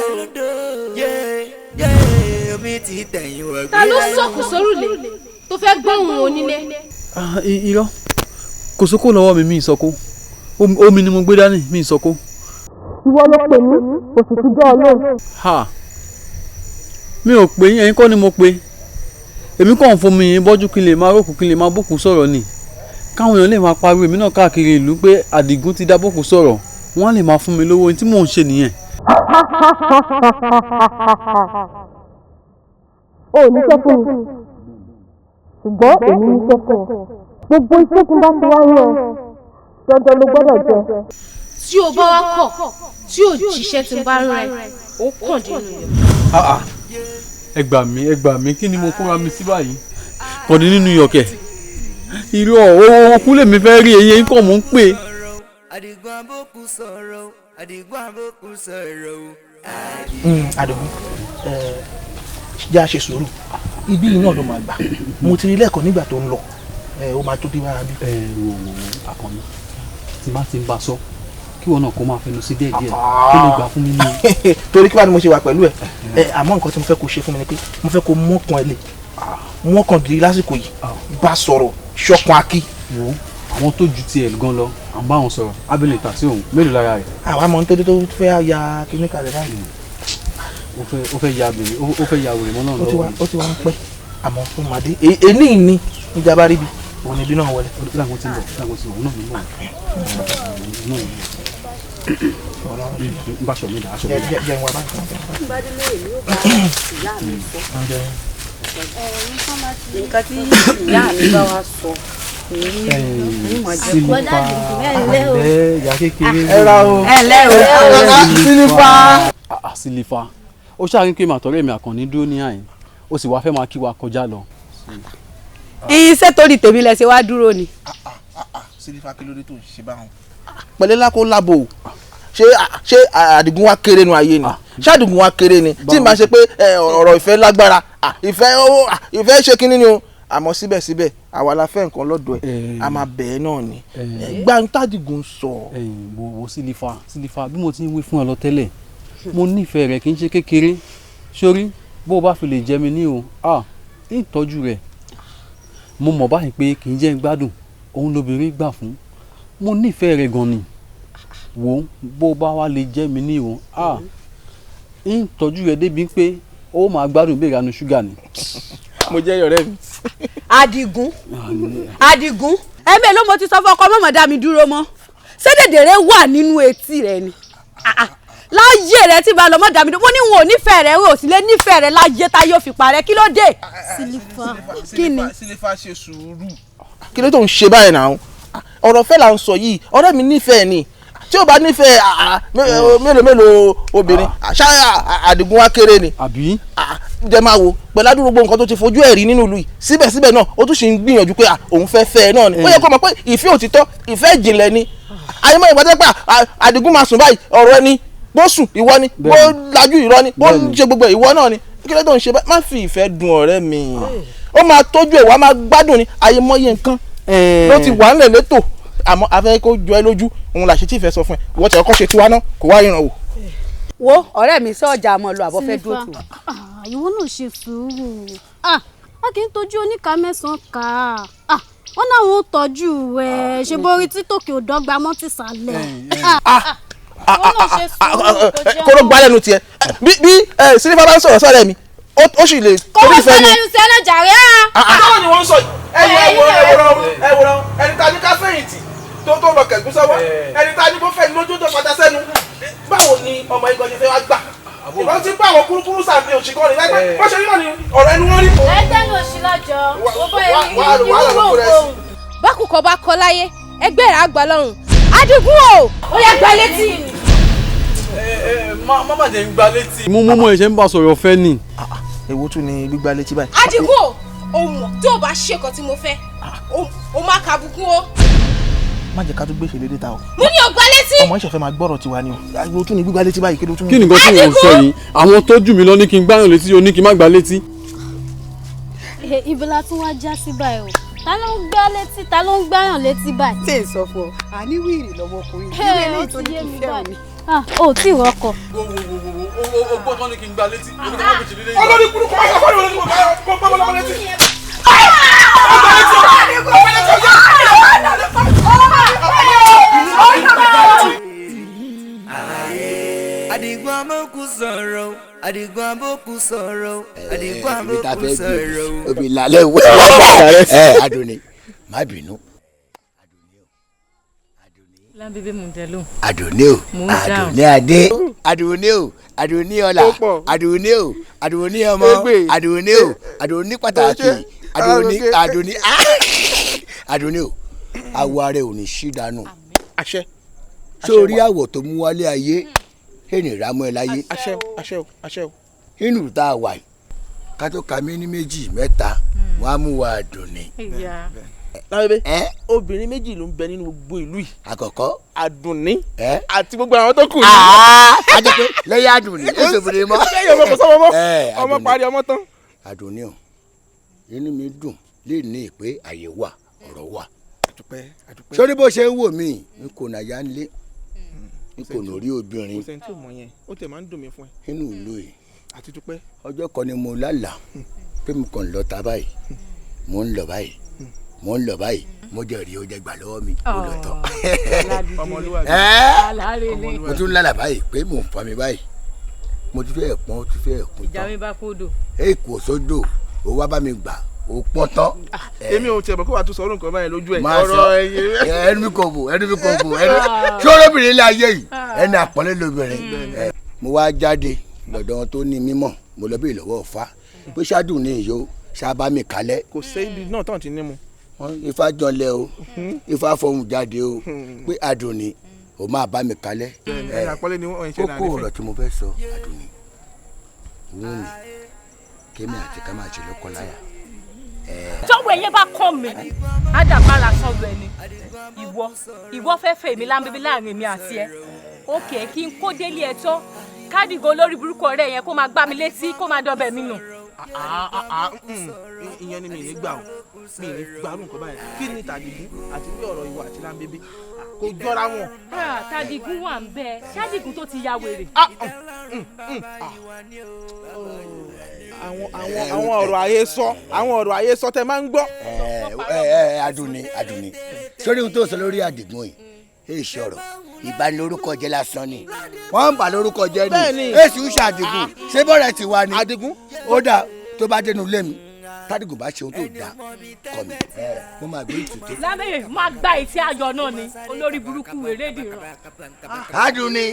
omi ti tẹ̀yìn wọ̀gbẹ́. ta ló sọ̀kù sórùlé tó fẹ́ gbóhùn onílé. irọ́ kò sóko lọ́wọ́ mi ìsọkó omi ni mo gbé dání mi ìsọkó. ìwọ ló pè mí òsì ti jẹ́ ọlọ́run. mi ò pè yín ẹ̀yin kọ́ ni mo pè èmi kàn ń fomi yín bọ́jú kí n lè máa rókù kí n lè máa bókù sọ̀rọ̀ ni káwọn èèyàn lè máa pariwo èmi náà káàkiri ìlú pé Àdìgún ti dá bókù sọ̀rọ̀ wọ́n á lè máa fún mi lówó ohun tí mò ń ṣe nìyẹn. o ò níṣẹ́ fún mi ṣùgbọ́n èmi níṣẹ́ fún ọ gbogbo iṣẹ́ tí n bá ti wá yàn dandan ló gbọ́dọ̀ jẹ. tí o bá wá kọ̀ tí o jíṣẹ́ tí n bá rán ẹ ó kàn dínú yọ. ẹ gbà mí kí ni mo kóra mi sí báyìí kàn dín nínú yọkẹ irú owó kú lèmi fẹ́ rí eyín kàn mò ń pè. Àdìgún abókù sọ̀rọ̀ Àdìgún abókù sọ̀rọ̀. Àdìgún jẹ́ àṣẹ sùúrù ibi yìí náà ló máa gbà mo ti rí lẹ́ẹ̀kan nígbà tó ń lọ ó máa tó dé wára bí. wo Àkànní tí bá ti ń bá sọ kí wọn náà kó máa fẹnu sí díẹ̀ kó lè gbà fún mi ní. torí kí wàá ni mo ṣe wà pẹ̀lú ẹ̀ àmọ́ nǹkan tí mo fẹ́ kó ṣe fún mi ni pé mo fẹ́ kó mọ́kàn ẹ̀ lè mọ́kàn gidi lásìkò yìí bá sọ̀rọ̀ ṣọkan akí. àwọn tó ju tiẹ̀ gan lọ à ń bá wọn sọ̀rọ̀ abẹ́lẹ̀ tà sí òun mélòó lára rẹ̀. àwa mọ̀ nítorí tó fẹ́ ya kíní kalẹ̀ báyìí. ó fẹ́ ya bèrè ó fẹ́ ya wèrè mọ́ náà lọ́wọ́. ó ti wá ń pẹ́ àmọ́ fún màdé èní ìní níjàmbá ríbi òun níbí náà wọlé. láwọn tí ń bọ̀ òun náà ní mọ̀ n bá aṣọ mi dà aṣọ mi. jẹ́ ìwà báyìí. nǹkan tí ìyá mi bá wa sọ Sílífà àbẹ́ ìyá kékeré Sílífà ó ṣàrí pé màtọ́rẹ́ mi Àkànní dúró ní àyìn ó sì wá fẹ́ máa kí wa kọjá lọ. iṣẹ́ torí tèmi lẹ ṣe wá dúró ni. Sílífà kí ló dé tó ṣe báwọn. pẹ̀lẹ́ lákó lábò ṣé Àdìgún wa kéré nu ayé ni ṣé Àdìgún wa kéré ni tí n bá ṣe pé ọ̀rọ̀ ìfẹ́ lágbára ìfẹ́ ṣe kínní ni o àmọ́ síbẹ̀síbẹ̀ àwa la fẹ́ nǹkan lọ́dọ̀ ẹ̀ a máa bẹ̀ẹ́ náà ni gbàǹtàdìgún sọ. wo Sílífà bí mo ti ń wí fún ọ lọ tẹ́lẹ̀ mo nífẹ̀ẹ́ rẹ̀ kì í ṣe kékeré sórí bó o bá fi lè jẹ mi ní o ń tọ́jú rẹ̀ mo mọ̀ báyìí pé kì í jẹ́ gbádùn òun lóbìnrin gbà fún mo nífẹ̀ẹ́ rẹ̀ gan ni wo bó o bá wá lè jẹ mi ní o ń tọ́jú rẹ̀ débi pé ó máa gbádùn bí ìranu ṣúgà ni. mo jẹ́ ọ̀rẹ́ mi. Àdìgún ẹ̀mẹ́ ló mo ti sọ fún ọkọ mọ̀mọ́ dá mi dúró mọ́ ṣé dèdèrè wà nínú etí rẹ ni láyé rẹ tí bá lọ mọ́ dá mi dúró mo ní wọn ò nífẹ̀ẹ́ rẹ ò sì lè nífẹ̀ẹ́ rẹ láyé tá yóò fi parẹ́ kí ló dé. Sílífà kí ni. Sílífà ṣe sùúrù. kí ló tó ń ṣe báyìí náà ọ̀rọ̀ fẹ́ là ń sọ yìí ọ̀rẹ́ mi nífẹ̀ẹ́ ni tí o bá nífẹ̀ẹ́ mélòó obìnrin ṣá Àdìgún wa kéré ni. àbí. jẹ́ máa wo pẹ̀lú àdúgbò nǹkan tó ti fojú ẹ̀ rí nínú ìlú yìí síbẹ̀síbẹ̀ náà ó tún ṣì ń gbìyànjú pé òun fẹ́ fẹ́ ẹ náà ni ó yẹ kó mọ̀ pé ìfẹ́ òtítọ́ ìfẹ́ ìjìnlẹ̀ ni àyẹ̀mọ́ ìbátẹ́ pé Àdìgún máa sùn báyìí ọ̀rọ̀ ẹni bó sùn ìwọ ni bó lajú ìrọ́ ni bó ṣe gbogbo ìwọ náà ni kí ló tó ń ṣe báyìí má fi ìfẹ́ dùn ọ̀rẹ́ mi ó máa tọ́jú ẹ̀ wá máa gbádùn ni àyẹ̀mọ́yé nǹkan ló ti wà ńlẹ̀ létò àmọ́ afẹ́ kó jọ ẹ́ lójú òun làṣẹ tí ìfẹ́ sọ fún ẹ ìwọ tẹ̀ ọkọ ṣe tiwa náà kò wá ìrànwọ́. wo ọ̀rẹ́ mi sọ ọjà àmọ́ lu àbọ̀ fẹ́ dúró tù. ìwọ náà ṣe sùúrù a kì í tọ́jú oníkà mẹ́sàn-án kà á wọ́n náà wọ́n tọ́jú ẹ̀ ṣe borí títòkè òdọ́gba mọ́ ti sàlẹ̀. ìwọ náà ṣe sùúrù kó ló gbá lẹ́nu tiẹ̀ bí Sílífà bá ń sọ̀rọ̀ sọ́rẹ́ mi ó sì lè torí fẹ́ ni. kó lẹ́nu sí ẹnu jàre báwo ni wọ́n ń sọ yìí ẹ wòran ẹni tá a ní ká fẹ̀yìntì tó lọ kẹ̀gún sọ́wọ́ ẹni tá a ní kó fẹ́ lójú tó padà sẹ́nu báwo ni ọmọ igan ṣe fẹ́ wá gbà ìbọn ti bá àwọn kúrúkúrú sàmì òṣìkọ́ ni lẹ́gbẹ́ wọ́n ṣe rí náà ni ọ̀rọ̀ ẹnu wọn rí. ẹ tẹ́nu òṣì lọ́jọ́ gbogbo ìwúwo bákùkọ bá kọ láyé ẹgbẹ́ rẹ̀ àgbà lọ́rùn Àdìgún ó yẹ gbá létí. má jẹ́ ń gbá létí. mú ẹ̀ṣẹ̀ ń bá sọ̀rọ̀ fẹ́ ni. èwo tún ni gbígbá létí báyìí. Àdìgún ohun tí ò bá ṣe nǹkan tí mo fẹ́ o máa kàbùkún o. má jẹ́ ká tún gbèsè lédè ta o. mo ní ọgbà létí. ọmọ ìṣẹ̀fẹ̀ máa gbọ́rọ̀ tiwa ni o. èwo tún ni gbígbá létí báyìí kí ló tún. kí ni nǹkan tí wọ́n sọ yìí àwọn tó jù mí lọ ní kí n gbáyàn létí o ní kí n má gbá létí. ibi la tún wá já sí báyìí o ta ló ń gbá létí ta ló ń gbáyàn létí báyìí. ṣé n sọ fún ọ àní wíìrì lọ́wọ́ ọkùnrin ìlú eléyìí tó ní kí fẹ́ mi. o tí ì rọkọ. o gbọ́ tán ní kí n gbá létí. olórí burúkú máa sọ fún mi kó gbọ́ lọ́wọ́ létí. Àdìgún amókù sọ̀rọ̀ Àdìgún amókù sọ̀rọ̀ Àdìgún amókù sọ̀rọ̀. obì lálẹ́ ìwé Àdùnní má bínú. lábẹ́bẹ́ mò ń dẹ lóhùn. Àdùnní o Àdùnní adé Àdùnní o Àdùnní ọlá Àdùnní o Àdùnní ọmọ Àdùnní o Àdùnní pàtàkì Àdùnní o àwọ̀ rẹ̀ ò ní sí dànù àṣẹ. sórí àwọ̀ tó mú wálé ayé ènìyàn rámọ́ ẹ láyé. àṣẹ o àṣẹ o àṣẹ o. inú tá a wà yìí ká tó ka mí ní méjì mẹ́ta wọ́n á mú wa dùn ní. lábẹ́bẹ́ obìnrin méjì ló ń bẹ nínú gbogbo ìlú yìí. àkọ́kọ́ àdùnní àti gbogbo àwọn tó kù ní. ajọ pé lẹ́yìn àdùnní èso obìnrin mọ́. lẹ́yìn ọmọ kò sọ́wọ́ mọ́ ọmọ parí ọmọ tán. àdùnní o inú mi dùn lè ní ìpè àyè wà ọ̀rọ̀ wà. sórí bó ṣe ń wò mí n kò nà yá nílé n kò nà rí obìnrin. kò sẹ́ni tí ò mọ̀ yẹn ó tẹ̀ máa ń dùn mí fún ẹ. inú ìlú yìí àti dúpẹ́. ọjọ́ kan ni mo lálàá pé mo kàn lọ ta báyìí mo ń lọ báyìí mo ń lọ báyìí mo jẹ rí oúnjẹ gbà lọ́wọ́ mi mo lọ tán. mo tún lálàá báyìí pé mo ń fa mi báyìí mo ti fẹ́ pọ́n ti fẹ́ kún tán. ìjà mi bá kódò. èyí kò sódò ó wá bá mi gbà ó pọ́n tán. èmi ò tiẹ̀ bọ̀ kó wàá tún sọ̀rọ̀ nǹkan báyìí lójú ẹ̀. máa sọ ẹnu mi kò bò ẹnu mi kò bò ẹnu ṣé olóbìnrin ilé ayé yìí ẹni àpọ́nlé lóbìnrin. mo wá jáde lọ́dọ̀ wọn tó ní mímọ̀ mo lọ bí ìlọ́wọ́ Ifá pé ṣáàdùn ní ìyó ṣáàbá mi kalẹ̀. kò sé ibi náà tán ti ní mu. Ifá jọlẹ̀ o Ifá fọhùn jáde o pé Àdùnní o máa bá mi kalẹ̀. kókó ọ̀rọ̀ tí mo fẹ́ sọ Àdùnní wọ́n ní kémi àti ká máa ṣe lọ́kọ láya. tọ́wọ́ ẹ̀yẹ bá kọ́ mi ádàbára sọ̀rọ̀ ẹni ìwọ fẹ́ fẹ́ mi láńbíbí láàrin mi àti ẹ òkè kí n kó délé ẹ tán kádìgò olórí burúkú ọ̀rẹ́ yẹn kó máa gbá mi létí kó máa dọ̀bẹ̀ mi nù. ìyẹn ni mi ní gbà o mi ní gbàrú nǹkan báyìí kí ni Tàdìgún àti bí ọ̀rọ̀ ìwà àti láńbébé kò jọra wọn. Tàdìgún wà ń bẹ Tàdìgún tó ti ya wèrè. àwọn ọ̀rọ̀ àhesọ tẹ máa ń gbọ́. Àdùnní sórí ohun tó sọ lórí Àdìgún yìí èyí sọ̀rọ̀ ìbanilórúkọ jẹ́ lásán ni wọ́n ń bà lórúkọ jẹ́ ni èsì ń ṣàdìgún ṣé bọ́ọ̀rẹ̀ ti wá ni ó dà tó bá dénú ilé mi Tàdìgún bá ṣe ohun tó dáa kọ mi mo máa gbé ìtútù. lábẹ́rẹ́ máa gba ìtí ayọ̀ náà ni olórí burúkú wèrè dìrọ̀. Àdùnní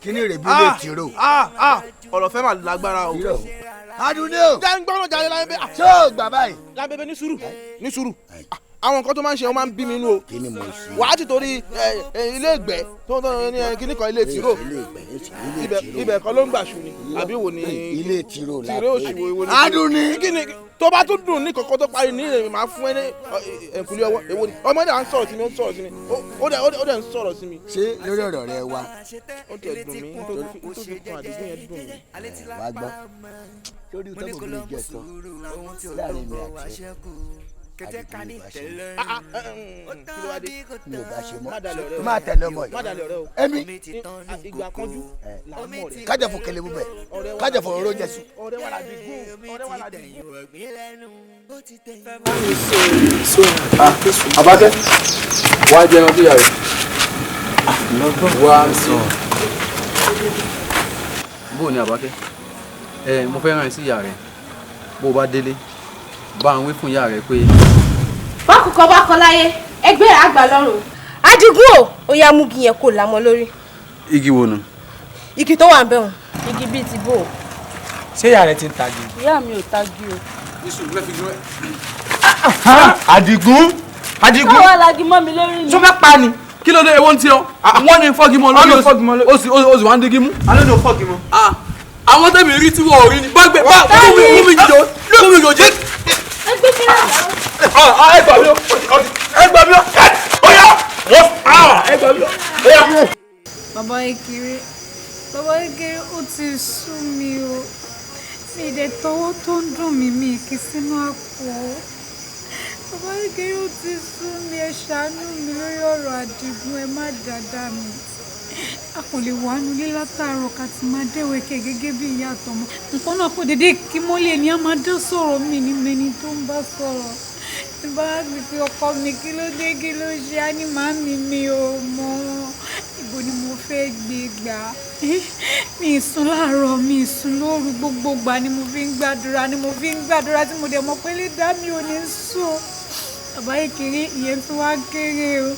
kí ni rèébí lè tìrò. ọ̀rọ̀ fẹ́ máa lágbára o. Àdùnní o. jẹ́ ń gbọ́dọ̀ jáde lábẹ́bẹ́. ṣé o gbà báyìí. lábẹ́bẹ́ ní sùúrù àwọn nǹkan tó máa ń ṣe wọn máa ń bí mi inú o. kí ni mo ṣe. wàá ti torí ilé ìgbẹ́ tó ní kíní kan ilé tìró ibẹ̀ kan ló ń gbàṣù ni àbí wo ni. ilé tìró la tìró òṣìwò ìwò ni. Àdùnní. kíni tó bá tún dùn ní kọ̀kọ́ tó parí ní ìrìn máa fún ẹ ní ẹ̀kúlé ọwọ́ èwo ni ọmọdé à ń sọ̀rọ̀ sí mi ó ń sọ̀rọ̀ sí mi ó dẹ̀ ń sọ̀rọ̀ sí mi. ṣé lórí ọ̀rọ̀ rẹ wa. ó tẹ̀ dùn mí tó fi kún Àdìgún yẹn dùn mí. wàá gbọ́ lórí tọ́mọ̀ mi jẹ́ sọ láàrin mi àti kẹjẹ ká ní tẹ́lẹ̀ kí ló wá dé. mi ò bá ṣe mọ́ má má tẹ̀lé ọmọ má dalẹ̀ ọ̀rẹ́ o. ẹ̀mí ìgbà kanjú là ń mọ̀ rẹ̀. kájà fún kẹlẹ́ búbẹ̀ kájà fún oró jẹ́sù. ọ̀rẹ́ wà ládìgún ọ̀rẹ́ wà ládìgún. Àbákẹ́ wá jẹun tó yàrá wá sọ. bó o ní Àbákẹ́ mo fẹ́ rán ẹ sí ìyá rẹ bó o bá délé bá ń wí fún ìyá rẹ pé. bákùkọ bá kọ láyé ẹgbẹ́ àgbà lọ́rùn. Àdìgún o ó yá mú igi yẹn kó lámọ lórí. igi wo nu. igi tó wà ń bẹ̀ wọ̀n igi bíi ti bò. ṣé ìyá rẹ ti ń tagi. ìyá mi ò tagi o. Àdìgún. káwá lagi mọ́ mi lórí ni. sọ fẹ́ pa ni kí ló dé ewo ń tí ọ wọ́n ní fọ́ọ̀gì mọ́ lórí o sì wá ń dígí mú. alẹ́ ní o fọ́ọ̀gì mọ́. àwọn tẹ̀mí rí tí wọ́n ò rí ni bá gbé bá mú mi jò jẹ́. ẹgbẹ́ kí náà. ẹ gbà mí o ẹ gbà mí o ó yá ẹ gbà mí o ó yá. bàbá Ekere ó ti sú mi o mi ì dẹ̀ tọwọ́ tó ń dùn mí mi kì í sínú àpò bàbá Ekere ó ti sú mi ẹ ṣàánú mi lórí ọ̀rọ̀ Àdìgún ẹ má dáadáa mi a kò lè wà nulẹ̀ látàárọ̀ ká ti máa déwèké gẹ́gẹ́ bí ìyá àtọmọ nǹkan náà kò dédé kí mọ́lẹ̀ ní a máa dá sọ̀rọ̀ mi ní mẹni tó ń bá sọ̀rọ̀ bá mi fi ọkọ mi kí ló dé kí ló ṣe á ní màámi mi ò mọ ibo ni mo fẹ́ gbé gbà mi ì sùn láàárọ̀ mi ì sùn lóru gbogbo gbà ni mo fi ń gbàdúrà tí mo dẹ̀ mọ̀ pé lè dá mi ò ní sùn bàbá Ekere ìyẹn tó wá kéré o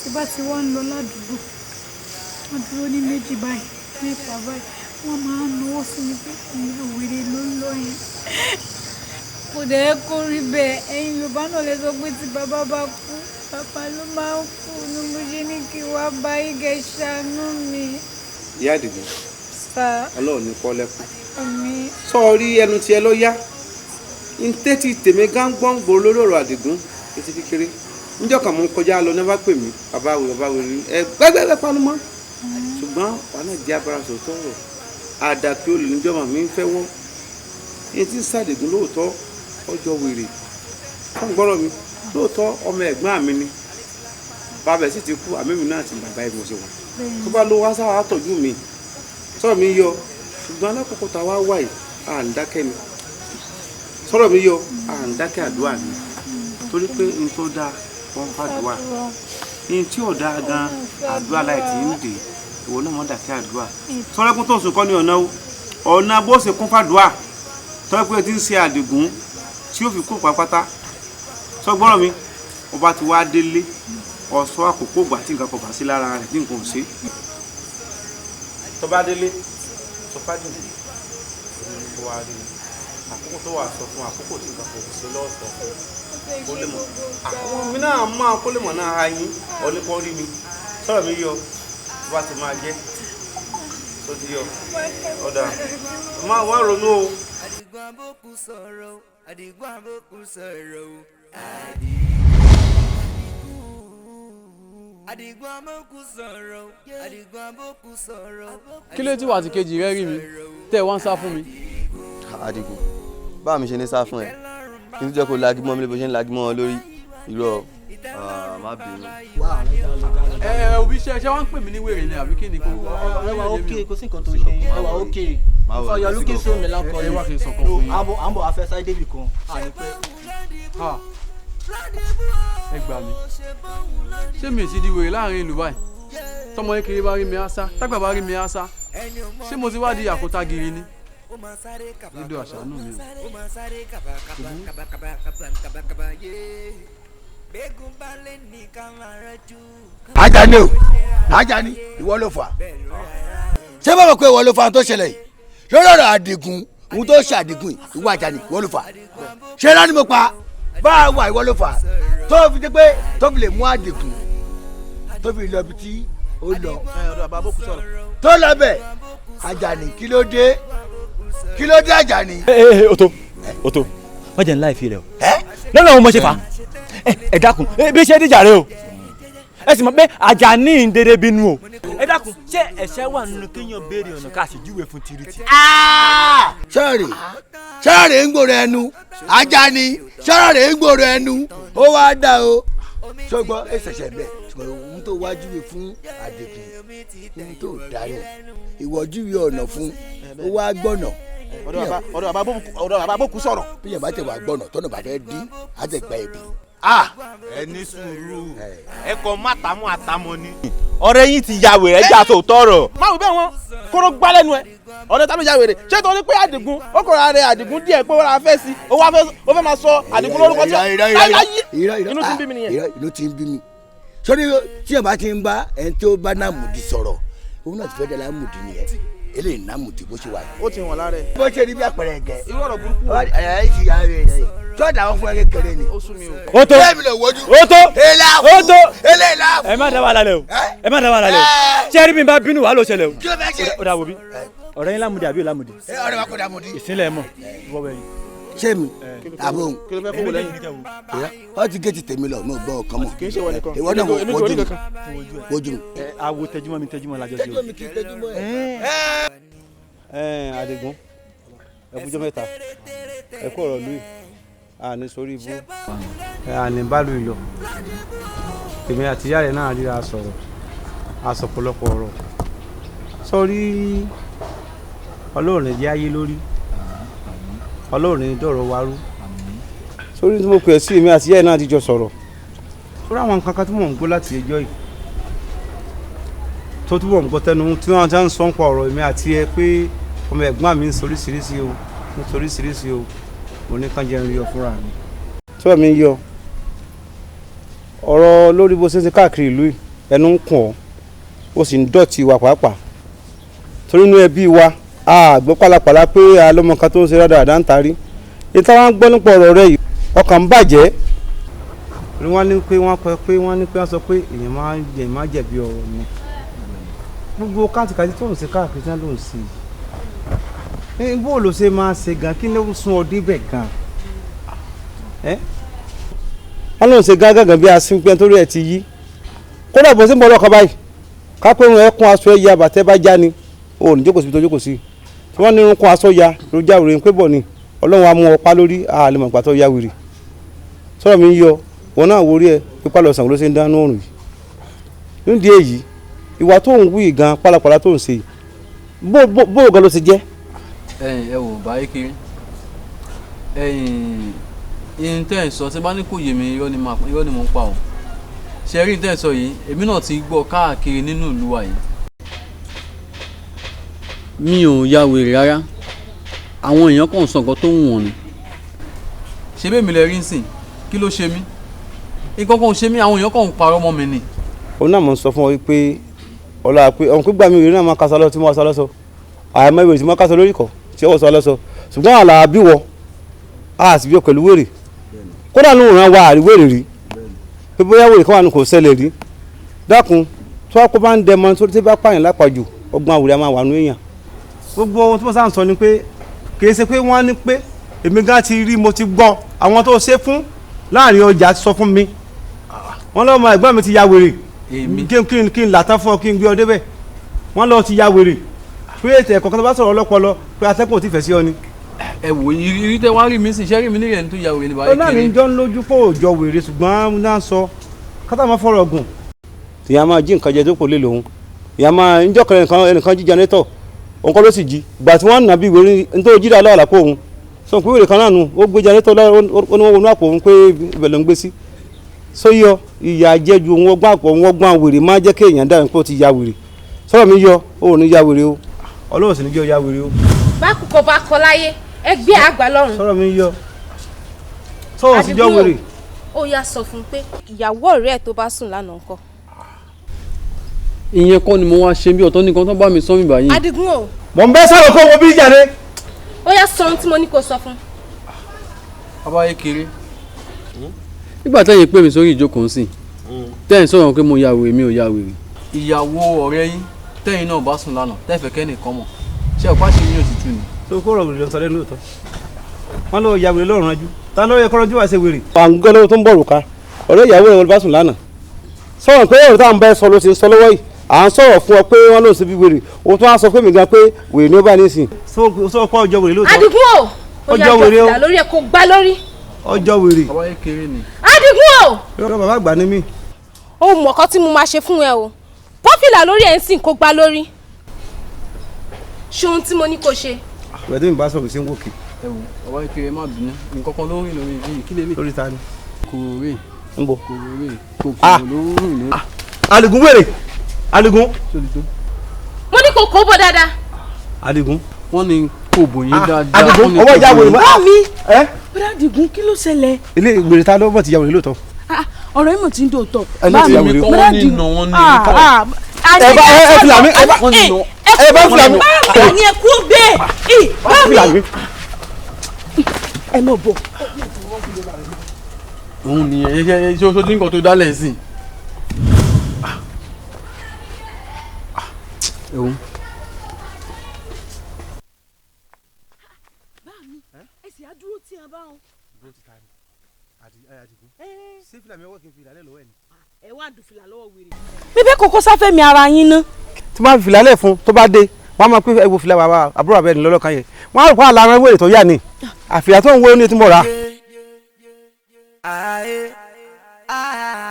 tí bá ti wá ń lọ ládùúgbò wọ́n dúró ní méjì báyìí mẹ́ta báyìí wọ́n máa ń náwó sí mi pé ìyá òwèrè ló ń lọ yẹn kò dẹ̀ kó rí bẹ́ẹ̀ ẹ̀yin Yorùbá náà lè sọ pé tí bàbá bá kú bàbá ló máa ń kú ni mo ṣe ní kí wá bá igẹ̀ ṣàánú mi. ìyá àdìgún sá. ọlọ́run ní kọ́ lẹ́kùn. àmín. sọ́ọ̀rí ẹnu tiẹ̀ ló yá ń tẹ́tí tèmi gángbọ́n gbòó lórí ọ̀rọ̀ àdìgún etí kékeré níjọ́ kan mo ń kọjá lọ ní bá pè mí bàbá wo rí ẹ gbẹ́gbẹ́ panu mọ́ ṣùgbọ́n wàhálà jẹ́ abara sòótọ́ rọ̀ àdàpé olè níjọba mi ń fẹ́ wọ́n etí sàdìgún lóòótọ́ ọjọ́ wèrè fún gbọ́rọ̀ mi lóòótọ́ ọmọ ẹ̀gbọ́n mi ni bàbá ẹ̀ sì ti kú àmì mi náà ti bàbá ẹ̀ mọ̀ sí wọn tó bá lọ wá sáwà tọ́jú mi sọ̀rọ̀ mi yọ ṣùgbọ́n alákòókò tá a wá wà yìí à ń dákẹ́ ni sọ̀rọ̀ mi yọ à ń dákẹ́ àdúrà ni torí pé n tó dáa wọ́n fàdúrà n tí ò dáa gan àdúrà láì tí ń dè ìwọ náà wọ́n dákẹ́ àdúrà sọ́rẹ́kún tó ń sùn kọ́ ni ọ̀nà bó ṣe kún fàdúrà tọ́jú pé tí ń ṣe àdìgún tí ó fi kó pápátá sọgbọ́rọ̀ mi ọba ti wá délé ọ̀sọ́ àkókò ìgbà tí nǹkan kan bá sí lára rẹ̀ tí nǹkan ò ṣe. tọ́ba délé sọ fádìmù kó wá rí àkókò tó wà sọ fún àkókò tí nǹkan kan ò ṣe lọ́ọ̀tọ̀ kó lè mọ̀ àwọn mi náà máa kó lè mọ̀ náà ara yín ọ̀lẹ́kọ̀ rí mi sọ̀rọ̀ mi yọ tó bá ti máa jẹ́ tó ti yọ ọ̀dà máa wá ronú o. Àdìgún àbókù sọ̀rọ̀ Àdìgún àbókù sọ̀rọ̀ Àdìgún àbókù sọ̀rọ̀ Àdìgún àbókù sọ̀rọ̀. kí ló tí wà tí kejì rẹ rí mi tẹ́ ẹ wá ń sá fún mi. Àdìgún báwo mi ṣe ní sá fún ẹ kí n tó jẹ́ kó lagi mọ́ mi lé bó ṣe ń lagi mọ́ wọn lórí irọ́ má bínú. òbí ṣe wá ń pè mí ní wèrè ni àbí kí ni kò. ẹ wà ókè kò sí nǹkan tó ṣe yín ẹ wà ókè for your looking so melancholy. ẹ wá kí n sọ kan fún yín. àbọ̀ afẹ́sáyé débì kan àní pẹ́. ẹ gbà mí ṣé mi ti di wèrè láàrin ìlú báyìí tọmọ kékeré bá rí mi á sá tágbà bá rí mi á sá ṣé mo ti wá di àkótá giri ni dídò àṣàánú mi Àjàní o Àjàní ìwọ ló fà ṣé bá mọ̀ pé ìwọ ló fà tó ṣẹlẹ̀ yìí lórí ọ̀rọ̀ Àdìgún ohun tó ṣe Àdìgún yìí ìwọ Àjàní ìwọ ló fà ṣé rání mo pa bá a wà ìwọ ló fà tó fi dé pé tó fi lè mú Àdìgún tó fi lọ bí tí ó lọ tó lọ bẹ̀ Àjàní kí ló dé Àjàní. Oto wọ́n jẹ́ ńlá ìfi rẹ̀ o lọ́nà àwọn ọmọ ṣe fà á ẹ dákun bí ṣe díjà rẹ o ẹ sì mọ̀ pé Àjàní ń dédé bínú o ẹ dákun ṣé ẹ̀ṣẹ̀ wà nínú kéèyàn béèrè ọ̀nà ká sì júwe fún tiriti. sọ́ọ̀rì ń gbòòrò ẹnu Àjàní sọ́ọ̀rì ń gbòòrò ẹnu ó wá dá o ṣùgbọ́n ẹ ṣẹ̀ṣẹ̀ bẹ̀ ṣùgbọ́n ohun tó wá júwe fún Àdìgún ohun tó dáná ìwọ júwe ọ̀nà fún ó wá gbọ́nà ọ̀dọ̀ bàbá bókú sọ̀rọ̀. bí yẹn bá tẹ̀ wá gbọ́nà tọ́nà bá fẹ́ dín á tẹ̀ gba ẹ̀bì. ẹ ní sùúrù ẹ kọ mátàmú àtàmọ ni. ọ̀rẹ́ yín ti ya wèrè ẹjẹ àtò tọrọ. má wù bẹ́ẹ̀ wọn kóró gbá lẹ́nu ẹ ọ̀rẹ́ tá ló ya wèrè ṣé torí pé Àdìgún ó kọ̀ ra rẹ Àdìgún díẹ̀ pé wọ́n ra fẹ́ sí ó fẹ́ máa sọ Àdìgún lórúkọ tí inú ti ń bí mi nìyẹn. inú ti ń bí mi sórí tí yẹn bá ti ń bá ẹni tó bá náà mùdí sọ̀rọ̀ òun náà ti fẹ́ dẹ́la mùdí nìyẹn eléyìí náà mùdí bó ṣe wà yìí. ó ti wọ̀n lára ẹ̀. bó ṣe rí bí àpẹẹrẹ ẹ̀gẹ́. irú ọ̀rọ̀ burúkú. ẹ̀ ṣì yà rẹ̀ rẹ̀ sọ́ọ̀dà àwọn fún ẹ̀kẹ́ kẹrẹ ni. ó sún mi o. ó tó ẹ má dá wà lálẹ́ o ẹ má dá wà lálẹ́ o ṣé ẹrí mi bá bínú wà ló ṣẹlẹ̀ o. kí ló fẹ́ ṣe. ó dà wò bí ọ̀rẹ́ yín lámùdí àbí ò lámùdí. ọ̀rẹ́ wa kò dàmùdí. ìsínlẹ̀ mọ̀ wọ́ bẹ́ẹ̀ yín. ṣé mi àbò òun. kí ló fẹ́ fún wọlé yìí. wọ́n ti géètì tèmi lọ náà gbọ́ ọ̀kan mọ̀. kì í ṣe wọlé kan. ìwọ náà wojú mi. àwo tẹjúmọ́ lájọ sí o. Àdìgún ẹkújọ mẹ́ta ẹkú ọ̀rọ̀ lóye àní sórí ibú àní bálù ìlọ èmi àti ìyá rẹ̀ náà ríra sọ̀rọ̀ àsọ̀pọ̀lọpọ̀ ọ̀rọ̀ sórí Ọlọ́run jẹ́ ayé lórí Ọlọ́run dọ̀rọ̀ wa rú sórí tí mo pè sí èmi àti ìyá rẹ̀ náà ti jọ sọ̀rọ̀ sórí àwọn nǹkan kan tí mò ń gbọ́ láti ẹjọ́ yìí tó túbọ̀ ń gbọ́ tẹnu tí wọ́n ti ń sọ ń pa ọ̀rọ̀ èmi àti ẹ pé ọmọ ẹ̀gbọ́n mi ń soríṣiríṣi o ń soríṣiríṣi o mo ní kán jẹ́ ń rí ọ fúnra mi. tí wọ́n mi ń yọ ọ̀rọ̀ lórí bó ṣe ń ṣe káàkiri ìlú ẹnu ń kùn ọ́ ó sì ń dọ̀tí wa pàápàá torí inú ẹbí wa a gbọ́ pàlàpàlà pé alọ́mọ kan tó ń ṣe rádà àdá ń tarí ìta wa ń gbọ́ nípa ọ̀rọ̀ rẹ yìí ọkàn ń bàjẹ́ wọ́n ní pé wọ́n sọ pé èèyàn máa jẹ̀bi ọ̀rọ̀ ni gbogbo kátìkátì tó ń ṣe káàkiri tí wọ́n ló ń ṣe yìí bó ló ṣe máa ṣe gan kí ló sún ọ débẹ̀ gan wọ́n ló ń ṣe gángan bí asínpẹ́ torí ẹ̀ ti yí kódà bó ṣe ń bọ̀ lọ́kọ̀ báyìí kápẹ́ wọn ẹkún aṣọ ẹ̀yà àbàtẹ́ bá já ni o ní jókòó síbi tó jókòó sí tí wọ́n ní irun kún aṣọ ya ló já wèrè ń pé bọ̀ ni ọlọ́run á mú ọpá lórí àlè mọ̀ pàtó ya wèrè sọ̀rọ̀ mi ń yọ wọn náà wórí ẹ pípa lọ sàn ló ṣe ń dáná òrùn yìí nídìí èyí ìwà tó ń wí gan pálapàla tó ń ṣe bó gan ló ṣe jẹ́. ẹ wò báyìí kiri ìyìn tẹ́ ẹ̀ sọ tí bá ní kò yé mi irọ́ ni mò ń pa o ṣe rí tẹ́ ẹ̀ sọ yìí èmi náà ti gbọ́ káàkiri nínú ìlú wa yìí. mi ò ya wèrè rárá àwọn èèyàn kàn sọ nǹkan tó ń wọ̀n ni. ṣé bẹ́ẹ̀ mi lè rí nsìn kí ló ṣe mí nǹkan kan ò ṣe mí àwọn èèyàn kàn ń parọ́ mọ́ mi ni. òun náà mọ̀ ń sọ fún ọ pé ọ̀la pé ọ̀hún pípa mi ìrírí náà máa kásá lọ tí mo wá sá lọ́sọ àìmọ́ ìwé tí mo kásá lórí kọ̀ tí ó wọ́ sá lọ́sọ ṣùgbọ́n àlà bí wọ a sì bí ọ pẹ̀lú wèrè kódà ní òun wa àríwèrè rí pé bóyá wèrè kan wà ní kò ṣẹlẹ̀ rí dákun tó wá kó bá ń dẹmọ tó tí bá pààyàn lápàjù ọgbọ́n àwòrán máa wà nú èèyàn. gbogbo ohun tí mo sáà ń sọ ni pé kì í ṣe pé wọ́n á ní pé èmi gan ti rí mo ti gbọ́ àwọn tó ṣe fún láàrin ọjà ti sọ fún mi wọ́n lọ́mọ ẹ̀gbọ́n mi ti ya wèrè kí n làtàn fún ọ kí n gbé ọ débẹ̀ wọ́n lọ ti ya wèrè pé ètò ẹ̀kọ́ kan tó bá sọ̀rọ̀ ọlọ́pọlọ pé atẹ́kùn ò tí fẹ́ sí ọ ni. ẹ wò ìrírí tẹ wá rí mi sìn ṣẹ́rí mi nílẹ̀ ní tó ya wèrè ní báyìí kiri. ọlọ́run mi jọ ń lójú pé òòjọ́ wèrè ṣùgbọ́n náà sọ kátà máa fọ̀rọ̀ gùn. ìyá máa jí nǹkan jẹ tó kò lè lòun ìyá máa ń jọkọ̀ ẹnìkan jí jẹnẹtọ̀ òun kọ́ ló sì jí gbà tí wọ́n nà bí wèrè nítorí jíra lọ́wọ́ àlàpọ̀ òun sọ pé wèrè kan náà nù ó gbé jẹnẹtọ̀ ó ní wọ́n wọnú àpò òun pé ibẹ̀ ló ń gbé sí. sóyọ ìyá jẹ́jú òun ọgbọ́n àpò òun ọgbọ́n wèrè máa jẹ́ kéèyàn dáhùn pé ó ti ya wèrè sọ̀rọ̀ mi yọ ó ní ya wèrè o ọlọ́run sì ní jẹ́ ya wèrè o. bákùkọ bá kọ láyé ẹgbẹ́ àgbà lọ́rùn. sọ̀rọ̀ mi yọ sọ̀rọ̀ sì jọ wèrè. ó yá sọ fún un pé ìyàwó ọ̀rẹ́ ẹ̀ tó bá sùn lánàá ńkọ́. ìyẹn kọ́ ni mo wá ṣe bí ọ̀tọ̀ nìkan tó bá mi sọ mi báyìí. Adigun o. mo ń bẹ́ sọ̀rọ̀ kó wo bí jáde. ó yá sọ ohun tí mo ní kó sọ fún. abáyé kiri. nígbà tẹ́yìn pè mí sórí ìjókòó sí tẹ́yìn sọ̀rọ̀ pé mo ya wèrè mi ò ya wèrè. ìyàwó ọ̀rẹ́ yín tẹ́yìn náà bá sùn lánàá tẹ́fẹ̀ kẹ́nìkan mọ̀ ṣé ọ̀pá ṣe yín òtútù ni. tó kó rọ̀ wèrè lọ sọ́dẹ́ lóòótọ́ wọ́n lọ ya wèrè lọ́rùn ajú ta ló yẹ kọ́rọ́jú wá ṣe wèrè. àǹgọ́ lọ́wọ́ tó ń bọ̀ rùka ọ̀rẹ́ ìyàwó rẹ̀ wọ́n bá sùn lánàá sọ̀rọ̀ pé ọ̀rọ̀ táwọn bá sọ ló ti sọ lọ́wọ́ yìí à ń sọ̀rọ̀ fún ọ pé wọ́n lòun ṣe bí wèrè òun tó wá sọ pé mi gan pé wèrè ni ó bá ní sìn. sọ pé ọjọ́ wèrè lóòótọ́. Adigun o ọjọ́ wèrè o lórí ẹ̀ kó gbá lórí. ọjọ́ wèrè. abáyé kiri ni. Adigun o. yọ̀ọ́ bàbá àgbà ni mí. ó mọ̀ ọ̀kan tí mo máa ṣe fún ẹ o pọ́fìlà lórí ẹ̀ ń sìn kó gbá lórí. ṣé ohun tí mo ní kó ṣe. ìgbàdí mi bá sọ̀rọ̀ sí ń wòkè. ẹ wò abáyé kiri má bínú nǹkan kan ló ń rìn lórí yìí kí lè lè. lórí ta ni. kòrè. ń bọ̀. kòrè kòkòrò ló ń rìn lórí. Adigun wèrè Adigun. mo ní kò kó bọ̀ dáadáa. Adigun. wọ́n ní kò bò yín dáadáa. Adigun ọwọ́ ìyá wèrè mọ́. bá mi bọ́dá Adigun kí ló ṣẹlẹ̀. ilé ìgbèrè ta ló bọ̀ ti ya wèrè lóòótọ́. ọ̀rọ̀ yìí mo ti ń dòótọ́. bá mi kọ́ wọ́n ní nà wọ́n ní kọ́. ẹ fìlà mi ẹ bá fìlà mi. àní ẹ kú bẹ́ẹ̀ bá mi. ẹ mọ̀ bọ̀. òun nìyẹn ṣe oṣù tí nǹkan tó dálẹ̀ sí. bá mi ẹ sì á dúró tí a bá wọn. ṣé fìlà mi ọwọ́ kì í fi ìdálẹ́ lọ́wọ́ ẹ̀ ni. ẹ wá dùn fìlà lọ́wọ́ wèrè. bíbí kókó sáfẹ́ mi ara yín ná. tí wọ́n fi fìlà lẹ̀ fún tó bá dé wọ́n á máa pé ẹ wo fìlà bàbá àbúrò àbẹ́ni lọ́lọ́kan yẹn wọ́n á rò pé àlàra wèrè tó yà ni àfìyà tó ń wé ní tí mo rà.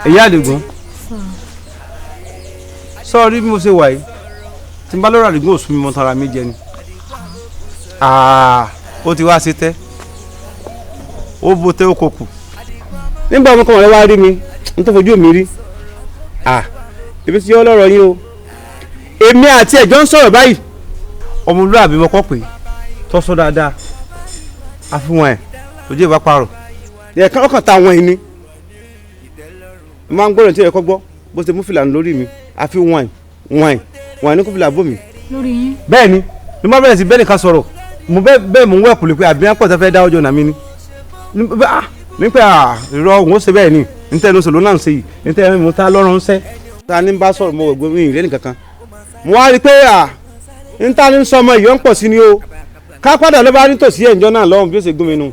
èyí Àdìgún sọ rí bí mo ṣe wà yìí tí n bá lọ́rọ̀ Àdìgún òsùn mi mọ́ tara mi jẹ ni ó ti wá ṣe tẹ́ ó bo tẹ́ ó kò kù nígbà ọmọ kan rẹ wá rí mi n tó fojú mi rí ebi tí yọ lọ́rọ̀ yín o èmi àti ẹ̀jọ́ ń sọ̀rọ̀ báyìí ọmọlúwàbí mọ́kọ́ pé tọ́sọ́ dáadáa àfihàn ẹ̀ lójú ìbá parọ̀ ẹ̀ẹ̀kan ọkàn ta àwọn ẹni máa ń gbọ́dọ̀ tí ẹ̀kọ́ gbọ́ bó ṣe mú fìlà lórí mi àfi wọ̀n ní kó fìlà bò mí. lórí yín. bẹ́ẹ̀ ni ní má bẹ̀rẹ̀ sí bẹ́ẹ̀ nìkan sọ̀rọ̀ mo bẹ́ẹ̀ mò ń wẹ̀ pòlì pé àbí apọ̀ tó fẹ́ dá ọjọ́ nàmí ni ní pé ìrọ̀ òun ó ṣe bẹ́ẹ̀ ni ntẹ́ ló sọ̀rọ̀ náà ń ṣe yìí ntẹ́ mo ta lọ́rùn ṣẹ́ ta ni bá sọ̀rọ̀ mo gbogbo mi ìrẹ́ nìkan kan mo wá rí i pé nta ni sọmọ ìyọ́ ń pọ̀ sí ni o ká padà ló bá ní tòsí ẹ̀ǹjọ́ náà lọ́hùn bí ó ṣe gún mi nù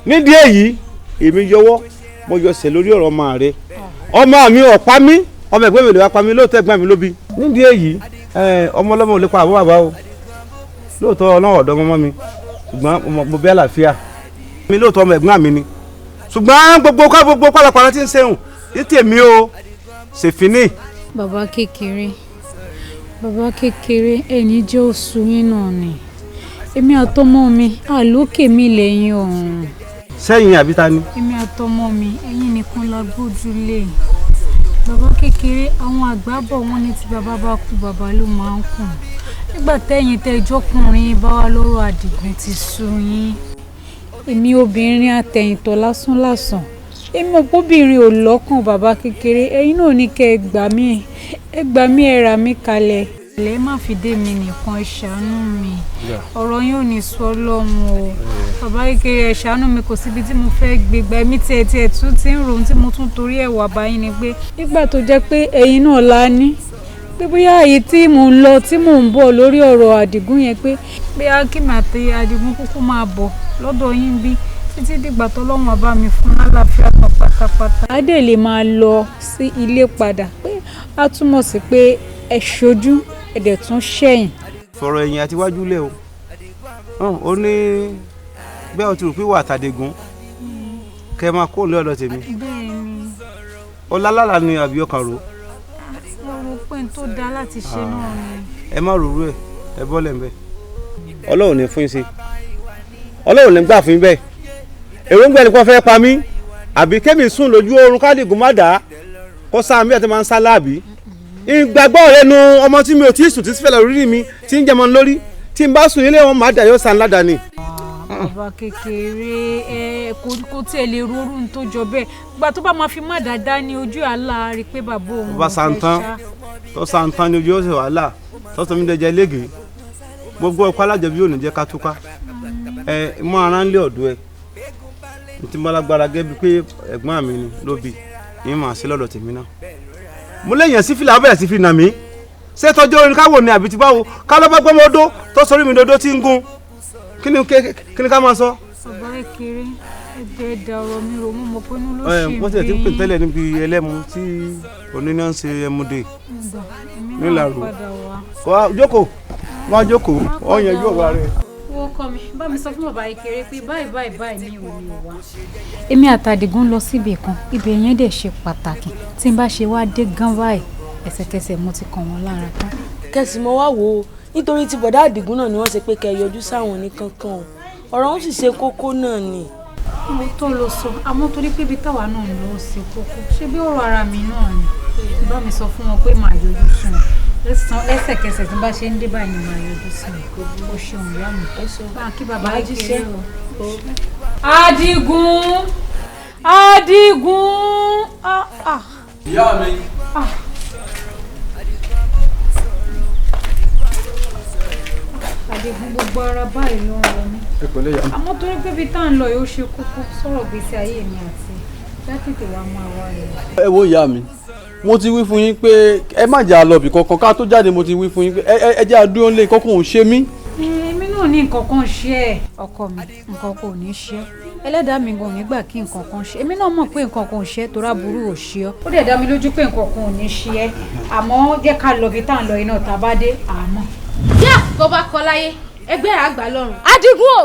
nídìí èyí èmi yọwọ́ mo yọsẹ̀ lórí ọ̀rọ̀ ọmọ rẹ ọmọ mi ọ̀pá mi ọmọ ẹ̀gbọ́n mi lè wá pa mi lóòótọ́ ẹ̀gbọ́n mi ló bí nídìí èyí ọmọ ọlọ́mọ ò lè pa àbọ̀ bàbá o lóòótọ́ ọlọ́wọ́ ọ̀dọ́ mọ́mọ́ mi ṣùgbọ́n mo bẹ́ àlàáfíà mi lóòótọ́ ọmọ ẹ̀gbọ́n mi ni ṣùgbọ́n gbogbo pálapàla tí ń sẹ́hùn ní tèmi o ṣèfínì. bàbá kékeré ẹni jẹ́ oṣù yín náà ni èmi àtọmọ mi àlókè mi lẹ́yìn ọ̀hún. sẹ́yìn àbí ta ni. èmi àtọmọ mi ẹ̀yin nìkan la gbójúlé bàbá kékeré àwọn àgbà bọ̀ wọ́n ní tí bàbá bá kú bàbá ló máa ń kù nígbà tẹ́yìn tẹ́jọ́kùnrin bá wà lọ́rọ̀ Àdìgún ti sú yín èmi obìnrin àtẹ̀yìntọ̀ lásán èmi òpóbìnrin ò lọ́kàn bàbá kékeré ẹ̀yin náà ní kẹ́ ẹ gbà mí ẹ rà mí kalẹ̀ ẹ má fi dé mi nìkan ẹ ṣàánú mi ọ̀rọ̀ yóò ní sọ lọ́hùn o bàbá kékeré ẹ ṣàánú mi kò síbi tí mo fẹ́ gbégbá èmi tiẹ̀ tún ti ń ròun tí mo tún torí ẹ̀ wà báyìí ni pé nígbà tó jẹ́ pé ẹ̀yin náà la ní pé bóyá èyí tí mò ń lọ tí mò ń bọ̀ lórí ọ̀rọ̀ Àdìgún yẹn pé Akínmi àti Àdìgún kúkú máa bọ̀ lọ́dọ̀ yín bí títí dìgbà tọ́lọ́run bá mi fún lálàáfíà tán pátápátá. a dẹ̀ lè máa lọ sí ilé padà pé a túmọ̀ sí pé ẹ ṣojú ẹ̀dẹ̀ tún ṣẹ̀yìn. fọ̀rọ̀ ẹ̀yìn àti iwájú lẹ̀ o ó ní bẹ́ẹ̀ o ti rò pé wà àtàdégún kẹ́ ẹ máa kó lé ọ̀dọ̀ tèmi. ọlálàlà ni àbí ọkàn rò. mo rò pé n tó dáa láti ṣe náà ni. ẹ má rò rú ẹ bọ́lẹ̀ ń bẹ̀. ọlọ́run ní fún yín ṣe ọlọ́run ní gbà fún yín bẹ́ẹ̀ èròǹgbà ẹni kan fẹ́ pa mí àbí kẹ́mi sùn lójú oorun kádìgún má dà á kó sáà mi àti máa ń sá láàbí ìgbàgbọ́ rẹ nu ọmọ tí mi ò tí ì sùn tí fẹ́lẹ̀ orí mi tí ń jẹmọ lórí tí n bá sùn ilé wọn má dà yóò san ládàá ni. bàbá kékeré kò tiẹ̀ lè rorú tó jọ bẹ́ẹ̀ gba tó bá máa fi má dáadáa ní ojú àlá rí i pé bàbá òun bá santan tó santan ní ojú ó sì wàhálà tó sọ mí dẹjẹ léègé gbogbo ọkọ alájẹbí yóò ní jẹ ká túká mọ ara ń lé ọ̀dọ̀ ẹ tí mo lágbára gẹ́gẹ́ bíi pé ẹ̀gbọ́n mi ni ló bí yín máa ṣe lọ́dọ̀ tèmi náà mo léèyàn sí fìlà abẹ́rẹ́ sí fi nà mí ṣé tọ́jú orin káwò ni àbí ti báwo ká lọ́ bá gbọ́mọ odó tó sọrí mi dodo tí ń gún kí ni ká máa sọ. bàbá kékeré ẹgbẹ́ da ọ̀rọ̀ mi rò mú mọ́ pé inú ló ṣì ń bí. wọ́n ti ẹ̀ ti ń pè tẹ́lẹ̀ níbi ẹlẹ́mu tí oníná ń ṣe ẹmúdè nílàrú jókòó wọ́n jókòó wọ́n yẹn yóò wá rẹ̀. wọ́n kọ́ mi bá mi sọ fún bàbá kékeré pé báyìí mi ò lè wá. èmi àtàdìgún lọ síbi kan ibẹ̀ yẹn dẹ̀ ṣe pàtàkì tí n bá ṣe wá dé gan báyìí ẹsẹ̀kẹsẹ̀ mo ti kàn wọ́n lára tán. kẹsì mo wá wò ó nítorí tí bọ̀dá Àdìgún náà ni wọ́n ṣe pé kẹ́ ẹ yọjú sáwọn ní kankan o ọ̀rọ̀ wọn sì ṣe kókó náà ni. mo tó lọ sọ àmọ́ torí pé ibi táwa náà lọ ṣe kókó ṣé bí ọ̀rọ̀ ara mi náà ni bá mi sọ fún wọn pé màá yọjú sí wọn lẹ́sẹ̀kẹsẹ̀ tí bá ṣe ń dé báyìí ni màá yọjú sí wọn ó ṣeun ìyá mi bá kí bàbá jíṣẹ́ o. Àdìgún ìyá mi. Àdìgún gbogbo ara báyìí ló ń rọ mí. ẹ pẹ̀lẹ́ ìyá mi. àmọ́ torí pé ibi tá à ń lọ yóò ṣe kókó sọ̀rọ̀ gbèsè ayé mi àti jákèjì wa máa wá rẹ̀. ẹ wo ìyá mi mo ti wí fún yín pé ẹ má jà lọ bì kankan ká tó jáde mo ti wí fún yín pé ẹ jẹ́ àdúró lé kọ́kọ́ òun ṣe mí. èmi náà ní nǹkan kan ṣe ẹ ọkọ mi nǹkan kan ò ní ṣe ẹlẹ́dàá mi gan nígbà kí nǹkan kan ṣe èmi náà mọ̀ pé nǹkan kan ò ṣe torí aburú ò ṣe ọ́ ó dẹ̀ dá mi lójú pé nǹkan kan ò ní ṣe ẹ́ àmọ́ jẹ́ ká lọ bí tá à ń lọ iná tá a bá dé àmọ́. yá bó bá kọ láyé ẹgbẹ́ àgbà lọ́rùn Àdìgún o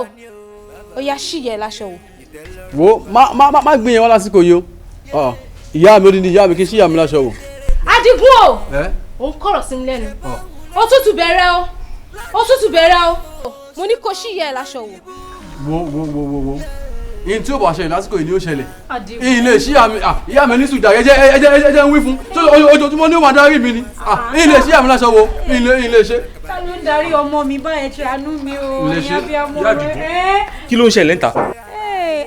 ó yá ṣìyẹ láṣọ wò. wo má gbìyànjú wọn lásìkò yìí o ìyá mi ò ní ìyá mi kí n ṣíyà mi láṣọ wò. Àdìgún o òun kọ̀rọ̀ sí mi lẹ́nu òtútù bẹ̀rẹ̀ o mo ní kó ṣìyẹ láṣọ wò. wo ihun tí ó bá ṣẹlẹ̀ lásìkò yìí ni ó ṣẹlẹ̀ ilé ṣíyà mi ìyá mi ní sùjà ẹjẹ ń wí fún ojoojúmọ́ ní ó máa darí mi ni ilé ṣíyà mi láṣọ wo ilé ṣe. ta ló ń darí ọmọ mi báyẹn tí àánú mi ò ìyá bí ọmọ rẹ. kí ló ń ṣẹlẹ̀ ń ta.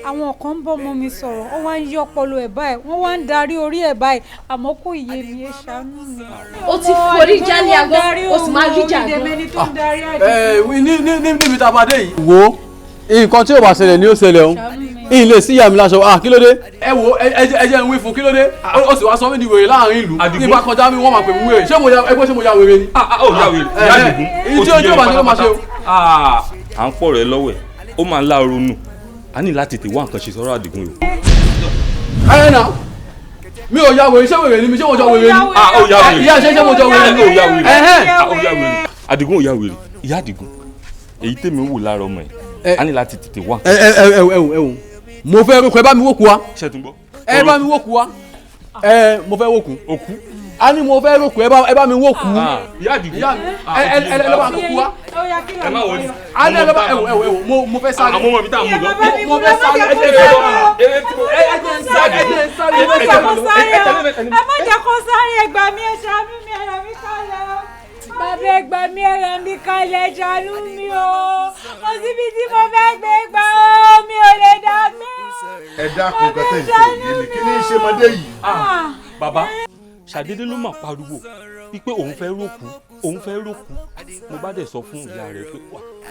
àwọn kan ń bọ́ ọmọ mi sọ̀rọ̀ wọ́n wá ń yí ọpọlọ ẹ̀ báyìí wọ́n wá ń darí orí ẹ̀ báyìí àmọ́ kò yé mi ẹ ṣàánú mi. o ti forí jálẹ̀ àgbọ̀ o sì máa rí jà gan. níbi tá a bá dé yìí. wo nǹkan tí ò bá ṣẹlẹ̀ ni ó ṣẹlẹ̀ o ìyìn lè sí ìyá mi láṣọ kí ló dé ẹ wo ẹ jẹ́ ń wí fún kí ló dé ó sì wá sọ mí di wèrè láàrin ìlú ní bá kọjá mi wọ́n máa pè mí wèrè ṣé mo ya wèrè ni. ó ya wèrè ìyá àdìgún ìdí ojú ọba ni ó máa ṣe o. à ń pọ̀ rẹ̀ lọ́wọ́ ẹ̀ ó máa ń lá ronú a ní láti tètè wá nǹkan ṣe sọ́rọ̀ àdìgún o. ẹ náà mi ò ya wèrè ṣé wèrè ni mi ṣé mo jọ wèrè ni. ó ya wèrè ìyá ṣe mo jọ wèrè ni. ó ya wèrè ó ya wèrè àdìgún ò ya wèrè ìyá àdìgún èyí tèmi ń wò lára ọmọ ẹ̀ a ní láti tètè wá. ẹ mo fẹ́ rúkọ ẹ bá mi wókù wa. ṣé tún gbọ́. ẹ bá mi wókù wa. mo fẹ́ wókù. òkú. a ní mo fẹ́ rúkọ ẹ bá mi wókù. ìyá àdìgún. ẹ lọ́ba wókù wa. ẹ má wọlé. a ní ẹ lọ́ba mo fẹ́ sáré. àmọ́ mọ̀ bí tá a mú lọ. mo fẹ́ sáré. ẹ má jẹ́ kó sáré ẹ gbà mí ẹ ṣàánú mi ẹ̀rọ mi kalẹ̀ bàbá ẹ gbà mí ẹ̀rọ mi kalẹ̀ ṣàánú mi o mo síbi tí mo fẹ́ gbé gbà ó mi ò lè dá gbé. ẹ dákun kẹtẹ ìṣòro kí ni ìṣèmọdé yìí. bàbá ṣàdédé ló máa pariwo wípé òun fẹ́ rókù mo bá dẹ̀ sọ fún ìyá rẹ̀ pé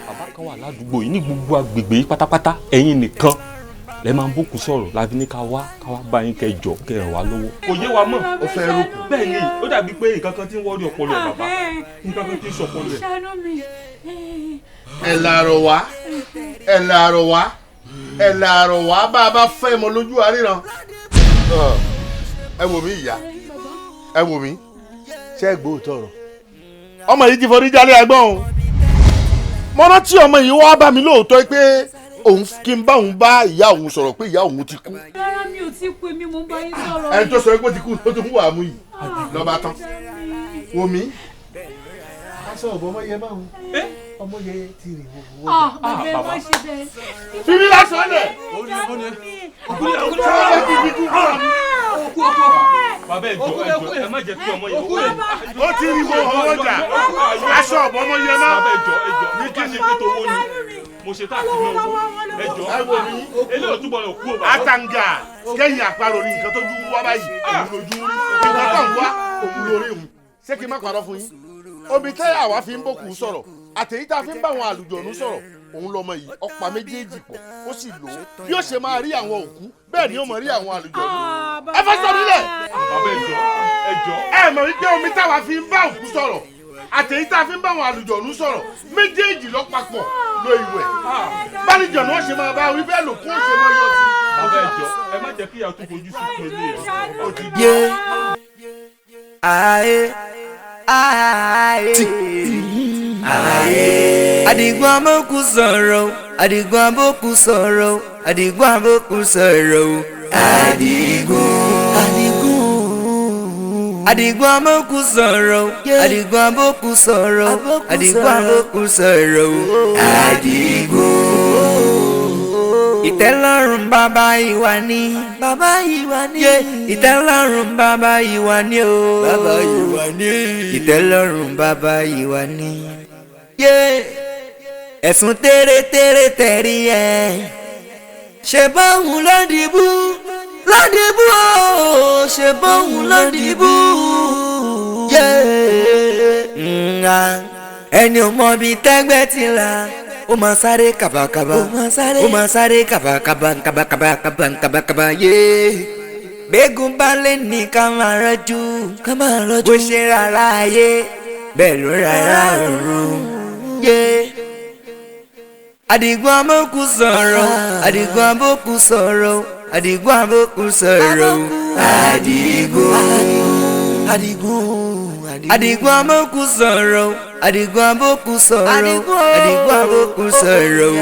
bàbá kan wà ládùúgbò yìí ní gbogbo agbègbè yìí pátápátá ẹ̀yin nìkan lẹ máa ń bókun sọ̀rọ̀ láti ní ká wá bá yín kẹjọ kẹrìn wá lọ́wọ́. kò yé wa mọ̀ ó fẹ́ rókù. bẹ́ẹ̀ ni ó dàbí pé nǹkan kan tí ń wọ́rí ọpọlọ ẹ̀ bàbá nǹkan kan tí ń sọpọlọ ẹ̀. ẹ làárọ̀ wá bá a bá fẹ́ mọ lójú àríran. ẹ wò mí ìyá ẹ wò mí ṣé ẹ gbọ́ òótọ́ ọ̀rọ̀ ọmọ yìí ti forí jálẹ̀ ẹgbọ́n o mo rántí ọmọ yìí wá bá mi lóòótọ́ pé òun kí n bá òun bá ìyá òun sọ̀rọ̀ pé ìyá òun ti kú. rárá mi ò tí kú èmi mo bá yín sọ̀rọ̀. ẹni tó sọ pé ó ti kú ló tún wà á mú yìí lọ́ba tán wò mí. aṣọ ọ̀bọ ọmọ yẹn máa ń ọmọ yẹn ti rìn wò. bàbá ẹ má ṣe bẹ́ẹ̀. fífi lásán lẹ̀. bàbá ẹ jọ ẹ má jẹ́ kí ọmọ yẹn wọ. ó ti rí wo ọjà aṣọ ọ̀bọ ọmọ yẹn máa. bàbá ẹ jọ ní kí ṣe pé tó wó ni mo ṣe tá a ti náà wó ẹ jọ eléyìí túbọ̀ lọ kú o bàbá. àtàǹgà kẹ́yìn àparò ní nǹkan tó ju wá báyìí òun lójú rí nǹkan tó ń wá òun lórí òun ṣé kí n má parọ́ fún yín omi tẹ́yà wá fi ń bókù sọ̀rọ̀ àtẹ̀yí tá a fi ń bá àwọn àlùjọ̀nù sọ̀rọ̀ òun lọmọ yìí ọ̀pá méjèèjì pọ̀ ó sì lò ó bí ó ṣe máa rí àwọn òkú bẹ́ẹ̀ ni ó máa rí àwọn àlùjọ̀nù ẹ fẹ́ sọ nílẹ̀. bàbá ẹ jọ ẹ mọ̀ wípé omi táwa fi ń bá òkú sọ̀rọ̀ àtẹ̀yí tá a fi ń bá àwọn àlùjọ̀nù sọ̀rọ̀ méjèèjì lọ papọ̀ lo ìwẹ̀ bálùjọ̀nù ó ṣe máa bá orí bẹ́ẹ̀ lò kó ó ṣe máa yọ sí. bàbá ẹ jọ ẹ má jẹ́ kí ìyá tó fojú sí tó ilé ẹ̀ ó ti dé. Ayé Àdìgún abókù sọ̀rọ̀ Àdìgún abókù sọ̀rọ̀ Àdìgún abókù sọ̀rọ̀ Àdìgún abókù sọ̀rọ̀ Àdìgún abókù sọ̀rọ̀ Àdìgún abókù sọ̀rọ̀ ìtẹ́lọ́rùn bàbá ìwà ni ìtẹ́lọ́rùn bàbá ìwà ni o ìtẹ́lọ́rùn bàbá ìwà ni ẹ̀sùn tẹ́rẹ́tẹ́rẹ́ tẹ̀rí ẹ̀ ṣe báwọn lọ́dìbò o ṣe báwọn lọ́dìbò ẹni ò mọ bí tẹ́gbẹ́ ti là ó máa sáré kàbàkàbà ó máa sáré kàbàkàbà yé gbẹ́gun balẹ̀ ní ká máa rọ́jú bó ṣe rárá ayé bẹ́ẹ̀ ló rárá ọ̀run yé. Àdìgún abókù sọ̀rọ̀ Àdìgún abókù sọ̀rọ̀ Àdìgún abókù sọ̀rọ̀ Àdìgún abókù sọ̀rọ̀ Àdìgún abókù sọ̀rọ̀ Àdìgún abókù sọ̀rọ̀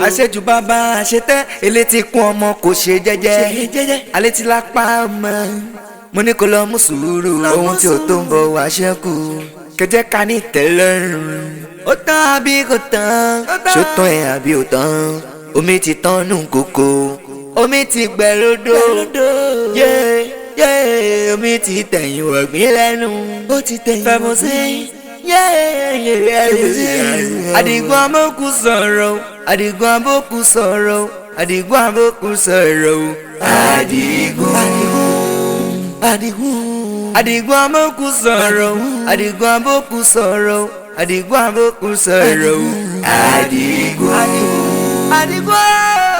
àṣejù bàbá àṣetẹ́ elétí kún ọmọ kò ṣe jẹ́jẹ́ alétí lápá ọmọ mo ní kó lọ mú sùúrù ohun tí ò tó ń bọ̀ wá ṣẹ́kù kẹjẹ ká ní tẹ́lọ́rùn ó tán àbí kò tán ṣó tán ẹ̀ àbí ò tán omi ti tán nù kókó omi ti gbẹ lódò omi ti tẹ̀yìn wọ̀gbìn lẹ́nu ó ti tẹ̀yìn fẹ́mu sí Àdìgún abókù sọ̀rọ̀ Àdìgún abókù sọ̀rọ̀ Àdìgún abókù sọ̀rọ̀ Àdìgún abókù sọ̀rọ̀ Àdìgún abókù sọ̀rọ̀ Àdìgún abókù sọ̀rọ̀ Àdìgún.